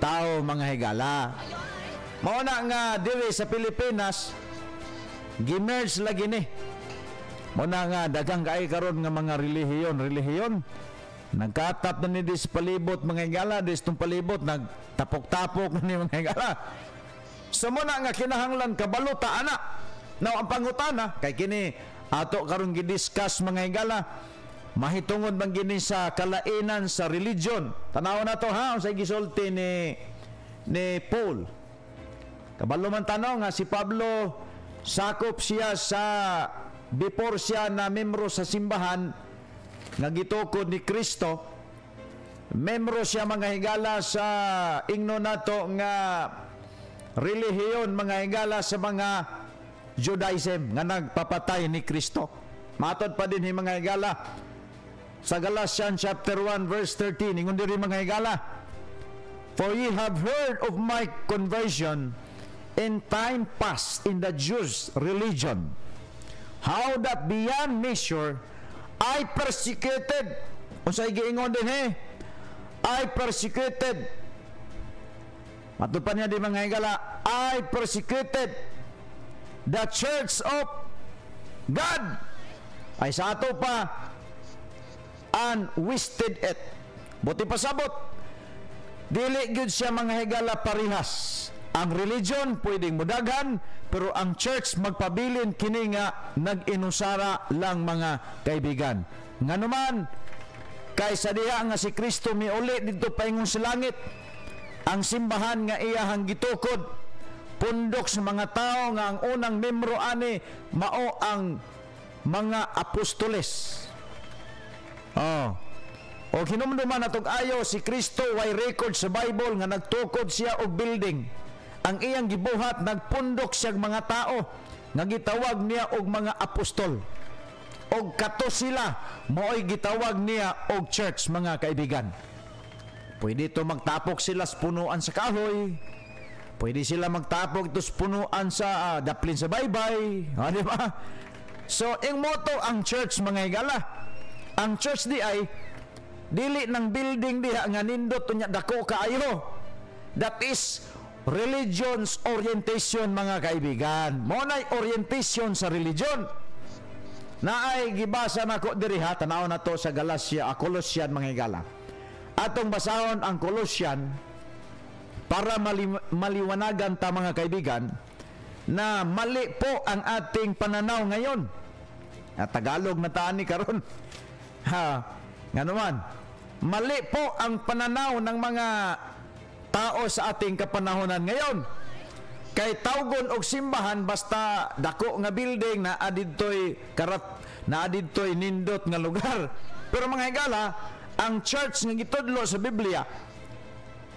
tao mga higala. Mao na nga diri sa Pilipinas gimerge lagi ni. Mao na nga daghang kay karon nga mga relihiyon. Nagkatap na ni dis palibot mga higala, dis tong palibot nagtapok-tapok ni mga higala. So mo na nga kinahanglan kabalo ta ana. Now ang pangutana kay kini ato karon gidiscuss mga higala, mahitungod man gini sa kalainan sa religion. Tanaw na to ha unsay gisulti ni Paul. Kabalo man tanaw nga si Pablo sakop siya sa before siya na membro sa simbahan nga gitukod ni Kristo. Membro siya mga higala sa ingno nato nga relihiyon mga higala sa mga Judaism nga nagpapatay ni Kristo. Matod pa din mga higala sa Galatians chapter 1 verse 13 ingon diri mga higala, for ye have heard of my conversion in time past in the Jews religion, how that beyond measure I persecuted. Unsay giingon din I persecuted. Matod pa niya di mga higala, I persecuted the church of God. Ay sa ato pa and wasted it. Buti pasabot dili gyud siya mga higala parihas. Ang religion pwedeng mudaghan pero ang church magpabilin kini nga nag-inusara lang mga kaibigan. Nganuman kaysa diha nga si Kristo miuli didto paingon sa langit, ang simbahan nga iyahang gitukod pundok sa mga tao nga ang unang membro ani mao ang mga apostoles. O hinumduman natog ayo si Kristo way record sa Bible nga nagtukod siya og building. Ang iyang gibuhat nagpundok siya mga tao nga gitawag niya og mga apostol. Og kato sila mao'y gitawag niya og church mga kaibigan. Pwede ito magtapok sila sa punuan sa kahoy. Pwede sila magtapok ito sa punuan sa daplin sa baybay. Di ba? So, ang motto ang church, mga higala. Ang church di ay dili ng building diha nga nindot unya dako kaayo. That is religion's orientation, mga kaibigan. Mo nay orientation sa religion. Naay gibasa nako diri ha, tanaw na to sa Galacia, Colossian, mga higala. Atong basahon ang Colossian para maliwanagan ta, mga kaibigan, na mali po ang ating pananaw ngayon. Tagalog na taani karon. Nga naman, mali po ang pananaw ng mga tao sa ating kapanahonan ngayon. Kay tawgon og simbahan basta dako nga building na adidtoy nindot nga lugar. Pero mga higala, ang church nga gitudlo sa Biblia,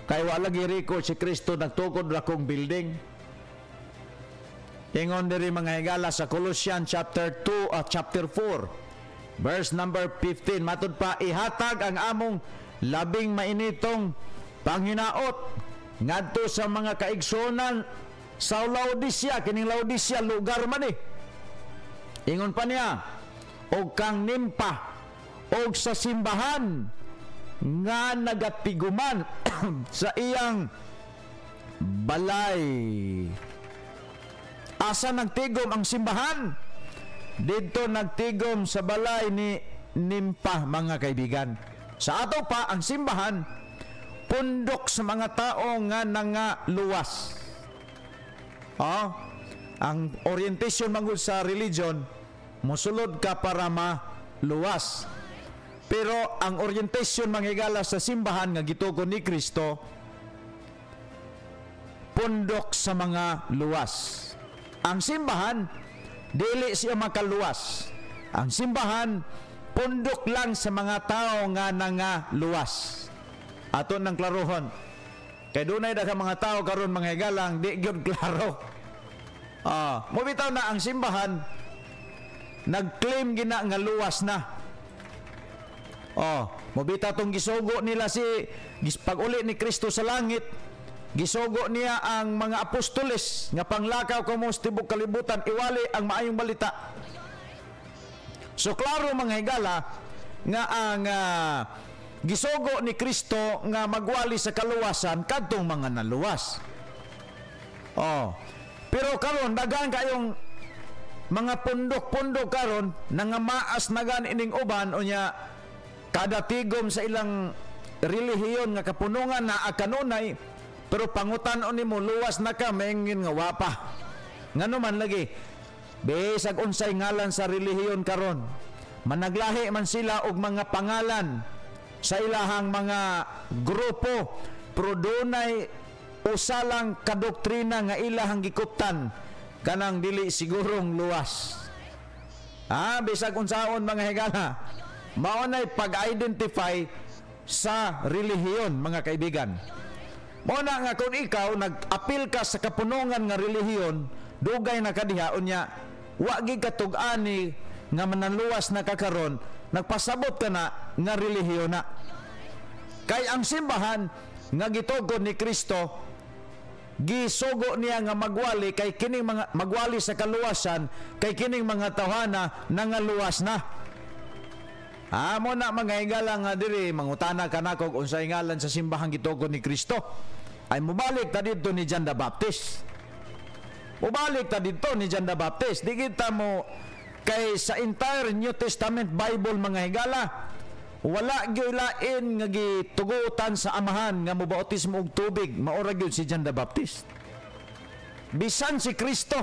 kay wala gi-record si Kristo nagtukod dakong building. Ingon diri, mga higala, sa Colossians chapter 4 verse number 15, matud pa, ihatag ang among labing mainitong panghinaot ngadto sa mga kaigsunan sa Laodicea. Kining Laodicea lugar man Ingon pa niya, og kang Nimpa, og sa simbahan nga nagatiguman sa iyang balay. Asa nagtigom ang simbahan? Dito nagtigom sa balay ni Nimpa, mga kaibigan. Sa ato pa, ang simbahan pundok sa mga tao nga nangaluwas. Ang orientation mangud sa religion, mosulod ka para maluwas. Pero ang orientation, mga higala, sa simbahan nga gitugon ni Kristo, pundok sa mga luwas. Ang simbahan dili siya makaluwas. Ang simbahan pundok lang sa mga tao nga nangaluwas. Ato nang klarohon. Kay dunay daghang mga tao karon, mga higalang, di gyud klaro. Mobitaw na ang simbahan nag-claim gina nga luwas na. Mobitaw tong gisugo nila si pag-uli ni Kristo sa langit. Gisugo niya ang mga apostoles nga panglakaw kamo sa tibok kalibutan, iwali ang maayong balita. So klaro, mga higala, nga ang gisugo ni Kristo nga magwali sa kaluwasan kadtong mga naluwas. Pero karon daghan kayong mga pundok-pundok karon nangamaas na gan ining uban unya kada tigom sa ilang relihiyon nga kapunungan na kanunay, pero pangutan-on nimo luwas na ka, maingin nga wapa. Ngano man lagi, bisag unsay ngalan sa relihiyon karon, managlahi man sila og mga pangalan sa ilahang mga grupo, pero dunay usalang kadoktrina nga ilahang gikuptan kanang dili sigurong luwas. Bisag unsaon, mga higala, mao nay pag-identify sa relihiyon, mga kaibigan. Mao na nga kung ikaw nag-apil ka sa kapunungan nga relihiyon, dugay na kadiha unya wa gyud katug-ani nga mananluwas na kakaron, nagpasabot ka na nga relihiyon na. Kay ang simbahan nga gitugon ni Kristo, gisugo niya nga magwali kay kining mga magwali sa kaluwasan, kay kining mga tawhana nangaluwas na. Mo na, mga higala, nga diri mangutana ka na kung unsay ngalan sa simbahan gitugon ni Kristo. Ay mubalik ta dito ni John the Baptist. Mubalik ta dito ni John the Baptist. Di kita mo kay sa entire New Testament Bible, mga higala, wala gyud lain nga gitugutan sa amahan nga mobautismo og tubig, maura gyud si John the Baptist. Bisan si Kristo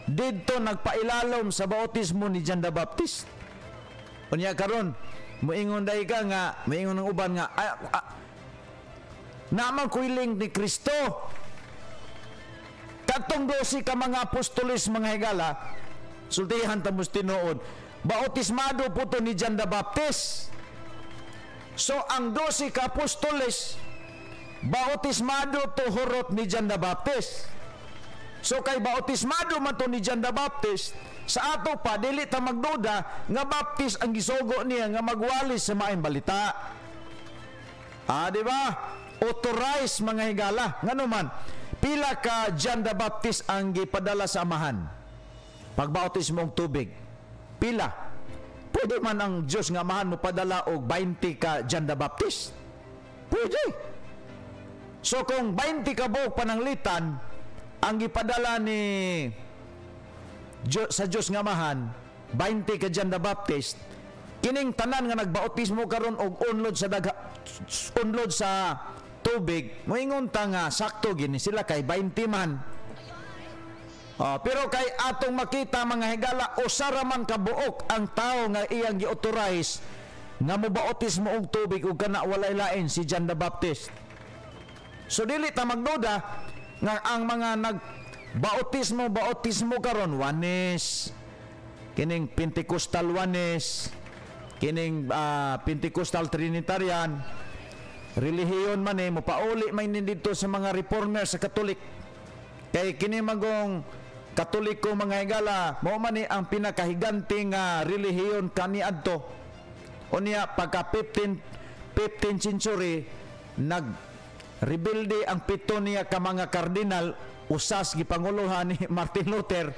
didto nagpailalom sa bautismo ni John the Baptist. Unya karon moingon day ka nga, moingon ng uban nga naman kuiling ni Kristo. Katong 12 ka mga apostoles, mga higala, sultihan tamos tinuod, bautismado po to ni John the Baptist. So ang 12 ka apostoles bautismado to hurot ni John the Baptist. So kay bautismado man to ni John the Baptist, sa ato pa dili ta magduda nga baptist ang gisugo niya nga magwali sa maayong balita. Di ba? Authorized mga higala. Ngano man, pila ka John the Baptist ang gipadala sa amahan? Pagbautismo og tubig. Pila? Pwede man ang Diyos nga amahan mo padala og 20 ka John the Baptist. Pwede. So kung 20 ka buok pananglitan ang gipadala ni sa Diyos nga amahan, 20 ka John the Baptist, kining tanan nga nagbautismo karon og unlod sa tubig, moingon ta nga sakto gini sila kay 20 man. Pero kay atong makita mga higala, usara man kabuok ang tao nga iyang gi-authorize nga mobautismo og tubig ug kana walay lain si John the Baptist. So dili ta magduda nga ang mga bautismo karon Juanes, kining Pentecostal Juanes, kining Pentecostal Trinitarian, relihiyon man mopauli man dito sa mga reformer sa Katolik. Kay kini magong Katoliko mga higala, mao man ang pinakahiganting relihiyon kaniadto. Unya pagka 15th century nag-rebelde ang pito niya ka mga kardinal, usas gipanguluhan ni Martin Luther.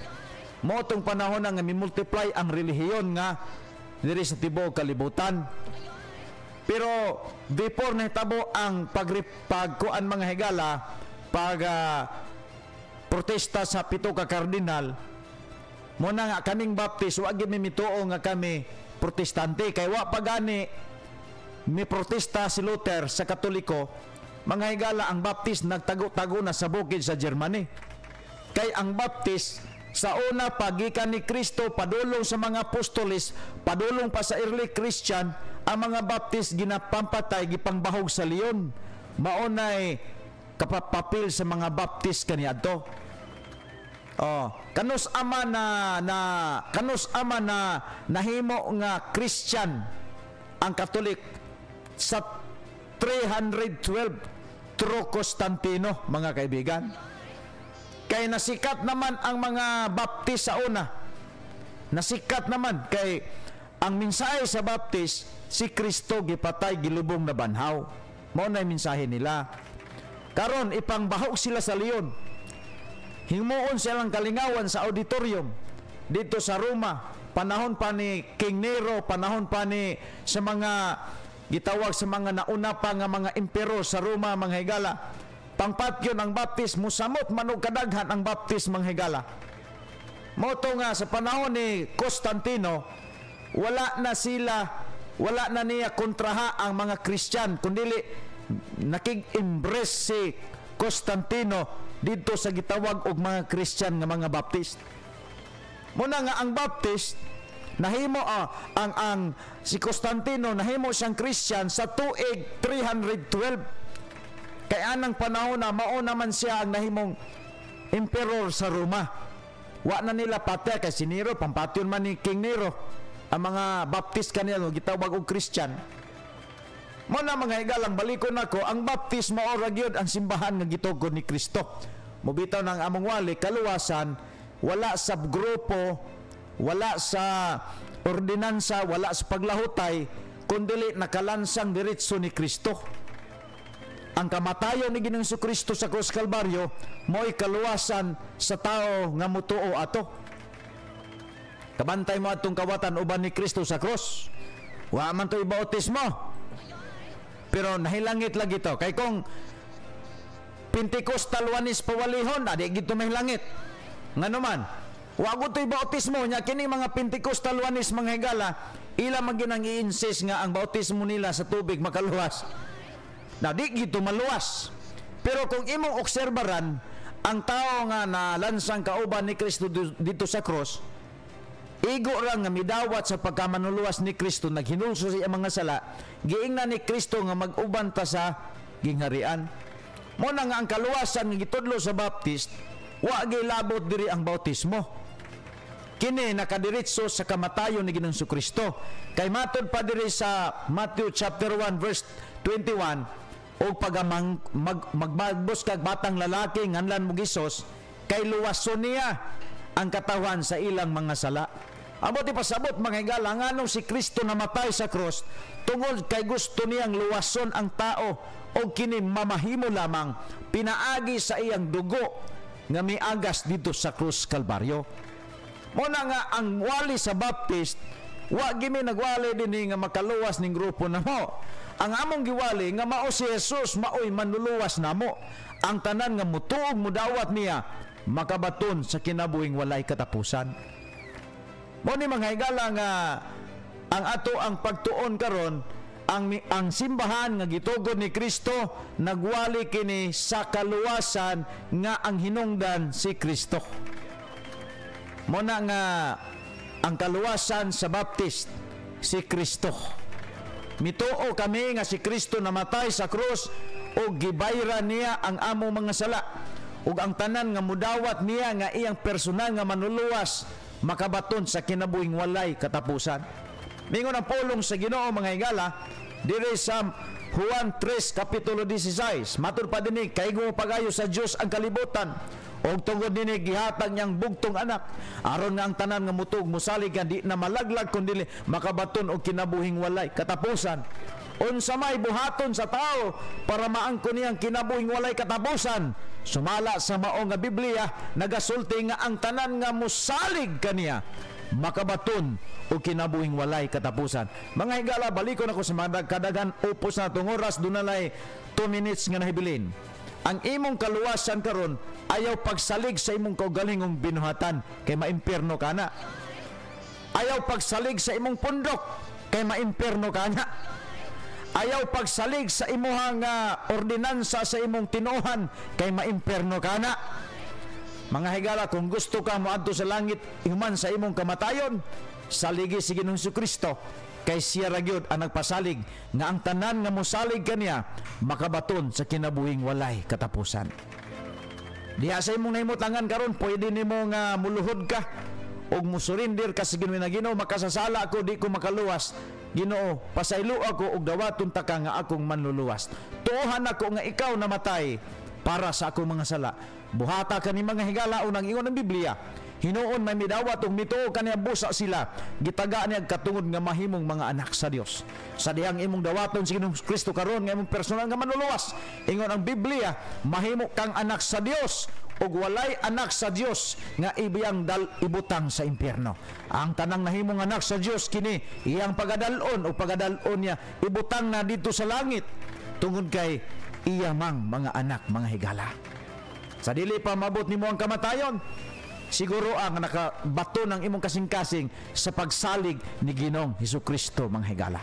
Mao tong panahon nga mi-multiply ang relihiyon nga diri sa tibuok kalibutan. Pero before nahitabo ang pagkuan mga higala, protesta sa pito ka kardinal, muna nga kaming Baptist wa gyud mituo nga kami protestante, kay wa pagani mi protesta si Luther sa Katoliko. Mga higala, ang Baptist nagtago-tago na sa bukid sa Germany. Kay ang Baptist sa una pagikan ni Kristo, padulong sa mga apostolis, padulong pa sa early Christian, ang mga Baptist ginapampatay, gipangbahog sa leon. Maunay kapapapil sa mga Baptist kaniadto. Kanus ama na nahimo nga Christian ang Katolik sa 312 through Constantino, mga kaibigan. Kay nasikat naman ang mga Baptist sa una. Nasikat naman kay ang mensahe sa Baptist, si Kristo gipatay gilubong na banhaw. Mao na mensahe nila. Karon ipangbahog sila sa leon. Himuon silang kalingawan sa auditorium dito sa Roma, panahon pa ni King Nero, panahon pa ni sa mga gitawag sa mga nauna pa nga mga emperor sa Roma, mga higala. Pangpatyon ang Baptist, musamot manog kadaghan ang Baptist, mga higala. Moto nga sa panahon ni Constantino, wala na niya kontraha ang mga Christian, kundili nakig-embrace si Constantino dito sa gitawag og mga Christian nga mga Baptist. Muna nga ang Baptist nahimo ang si Constantino nahimo siyang Christian sa tuig 312. Kay anang panahon na mao naman siya ang nahimong emperor sa Roma. Wa na nila patya kay si Nero, pampatyon man ni King Nero ang mga Baptist kanila gitawag og Christian. Muna mga higalang, balikon nako, ang Baptist mao ra gyud ang simbahan nga gitugod ni Kristo. Mobitaw ng among wali kaluwasan, wala sa grupo, wala sa ordinansa, wala sa paglahutay, kundi nakalansang diretso ni Kristo. Ang kamatayon ni Ginoong Kristo sa Krus Kalbaryo mo'y kaluwasan sa tao nga mutuo ato. Kabantay mo atong kawatan uban ni Kristo sa krus. Wa man to'y bautismo. Pero nahilangit lagi to. Kay kung Pentecostal Juanes pawalihon, adi gito mahilangit. Nga naman, wago to'y bautismo niya, kini mga Pentecostal Juanes mga higala, ila maginang i-insist nga ang bautismo nila sa tubig makaluwas. Na di gito maluwas. Pero kung imong obserbaran, ang tao nga na lansang kauban ni Kristo dito sa cross, igo ra nga midawat sa pagkamanuluwas ni Kristo, naghinulso siya mga sala, giingnan ni Kristo nga mag-uban ta sa gingharian. Muna nga ang kaluwasan nga gitudlo sa Baptist, wa gilabot diri ang bautismo. Kini nakadiretso sa kamatayon ni Ginoong Kristo. Kay matod pa diri sa Matthew chapter 1 verse 21, o pagamang magbagbos kag batang lalaki nganlan mo Gisos, kay luwason niya ang katawan sa ilang mga sala. Amo ti pasabot mga higala, nganong si Kristo namatay sa cross tungod kay gusto niyang luwason ang tao o kini mamahimo lamang pinaagi sa iyang dugo nga miagas dito sa krus Kalbaryo. Muna nga ang wali sa Baptist, wa gimi nagwali din nga makaluwas ning grupo namo. Ang among giwali nga mao si Jesus maoy manluluwas namo. Ang tanan nga mutuog mudawat niya makabaton sa kinabuhing walay katapusan. Mo ni mga higala nga ang ato ang pagtuon karon ang simbahan nga gitugod ni Kristo nagwali kini sa kaluwasan nga ang hinungdan si Kristo. Mo na nga ang kaluwasan sa Baptist si Kristo. Mituo kami nga si Kristo namatay sa krus o gibayra niya ang among mga sala ug ang tanan nga mudawat niya nga iyang personal nga manluluwas makabaton sa kinabuhing walay katapusan. Mingon ang pulong sa Ginoo mga higala diri sa Juan 3 kapitulo 16. Matud pa dinhi kaygo pagayo sa Dios ang kalibutan og tungod dinhi gihatag niyang bugtong anak aron nga ang tanan nga mutug mosalig di na malaglag kundi makabaton og kinabuhing walay katapusan. Unsa may buhaton sa tao para maangkon niyang kinabuhing walay katapusan? Sumala sa mao nga Biblia nagasulti nga ang tanan nga mosalig kaniya makabaton o kinabuhing walay katapusan. Mga higala, balikon ako sa mga kadagan upos na itong oras, dunalay 2 minutes nga nahibilin. Ang imong kaluwasan karon ayaw pagsalig sa imong kaugalingong binuhatan kay maimpierno ka na. Ayaw pagsalig sa imong pundok kay maimpierno ka na. Ayaw pagsalig sa imuhang ordinansa sa imong tinuhan kay maimpierno ka na. Mga higala, kung gusto ka moadto sa langit human sa imong kamatayon, saligi si Ginoong Jesucristo kay siya ra gyud ang nagpasalig nga ang tanan nga mosalig kaniya makabaton sa kinabuhing walay katapusan. Diha sa imong nahimutangan karon pwede nimo nga muluhod ka og musurindir ka sa Ginoo. Ginoo, makasasala ako, di ko makaluwas. Ginoo, pasaylo ako og dawaton ta ka nga akong manluluwas. Tuohan ako nga ikaw namatay para sa akong mga sala. Buhata ka ni mga higala unang ingon ng Biblia. Hinuon may midawat ug mituo kaniya busa sila. Gitaga niya katungod nga mahimong mga anak sa Dios. Sa dihang imong dawaton sa Ginoong Kristo karon nga imong personal nga manluluwas. Ingon ang Biblia, mahimo kang anak sa Dios ug walay anak sa Dios nga ibiyang ibutang sa impyerno. Ang tanang nahimong anak sa Dios kini iyang pagadalon o pagadalon niya ibutang na dito sa langit tungod kay iyamang mga anak mga higala. Sa dili pa mabot nimo ang kamatayon, siguro ang nakabato ng imong kasing-kasing sa pagsalig ni Ginoong Hesukristo mga higala.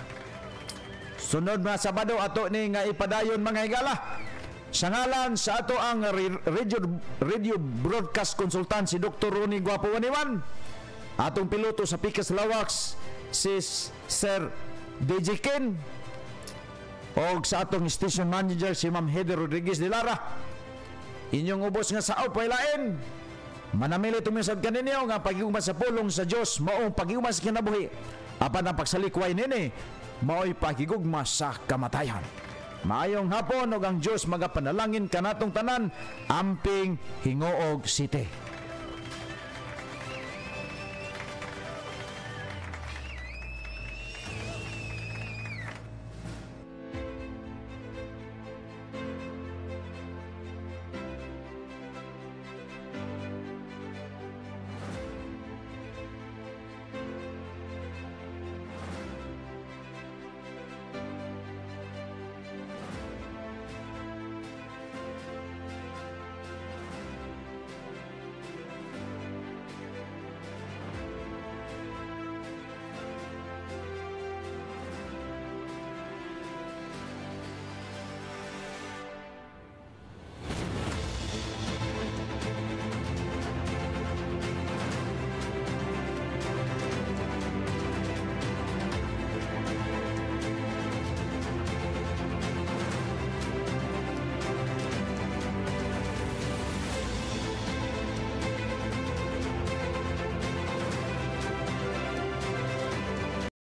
Sunod na Sabado ato ni nga ipadayon mga higala. Sa ngalan sa ato ang radio broadcast consultant si Dr. Ronnie Guapo Waniwan, atong piloto sa Pikas Lawaks si Sir DJ Ken, o sa atong station manager si Ma'am Heather Rodriguez de Lara. Inyong ubos nga sao pailain manamili tumisad kaninyo nga pagiguma sa pulong sa Dios maong pagiguma sa kinabuhi apan ang pagsalikway nini mao'y pagigugma sa kamatayan. Maayong hapon ug ang Dios magapanalangin kanatong tanan. Amping Hingoog City.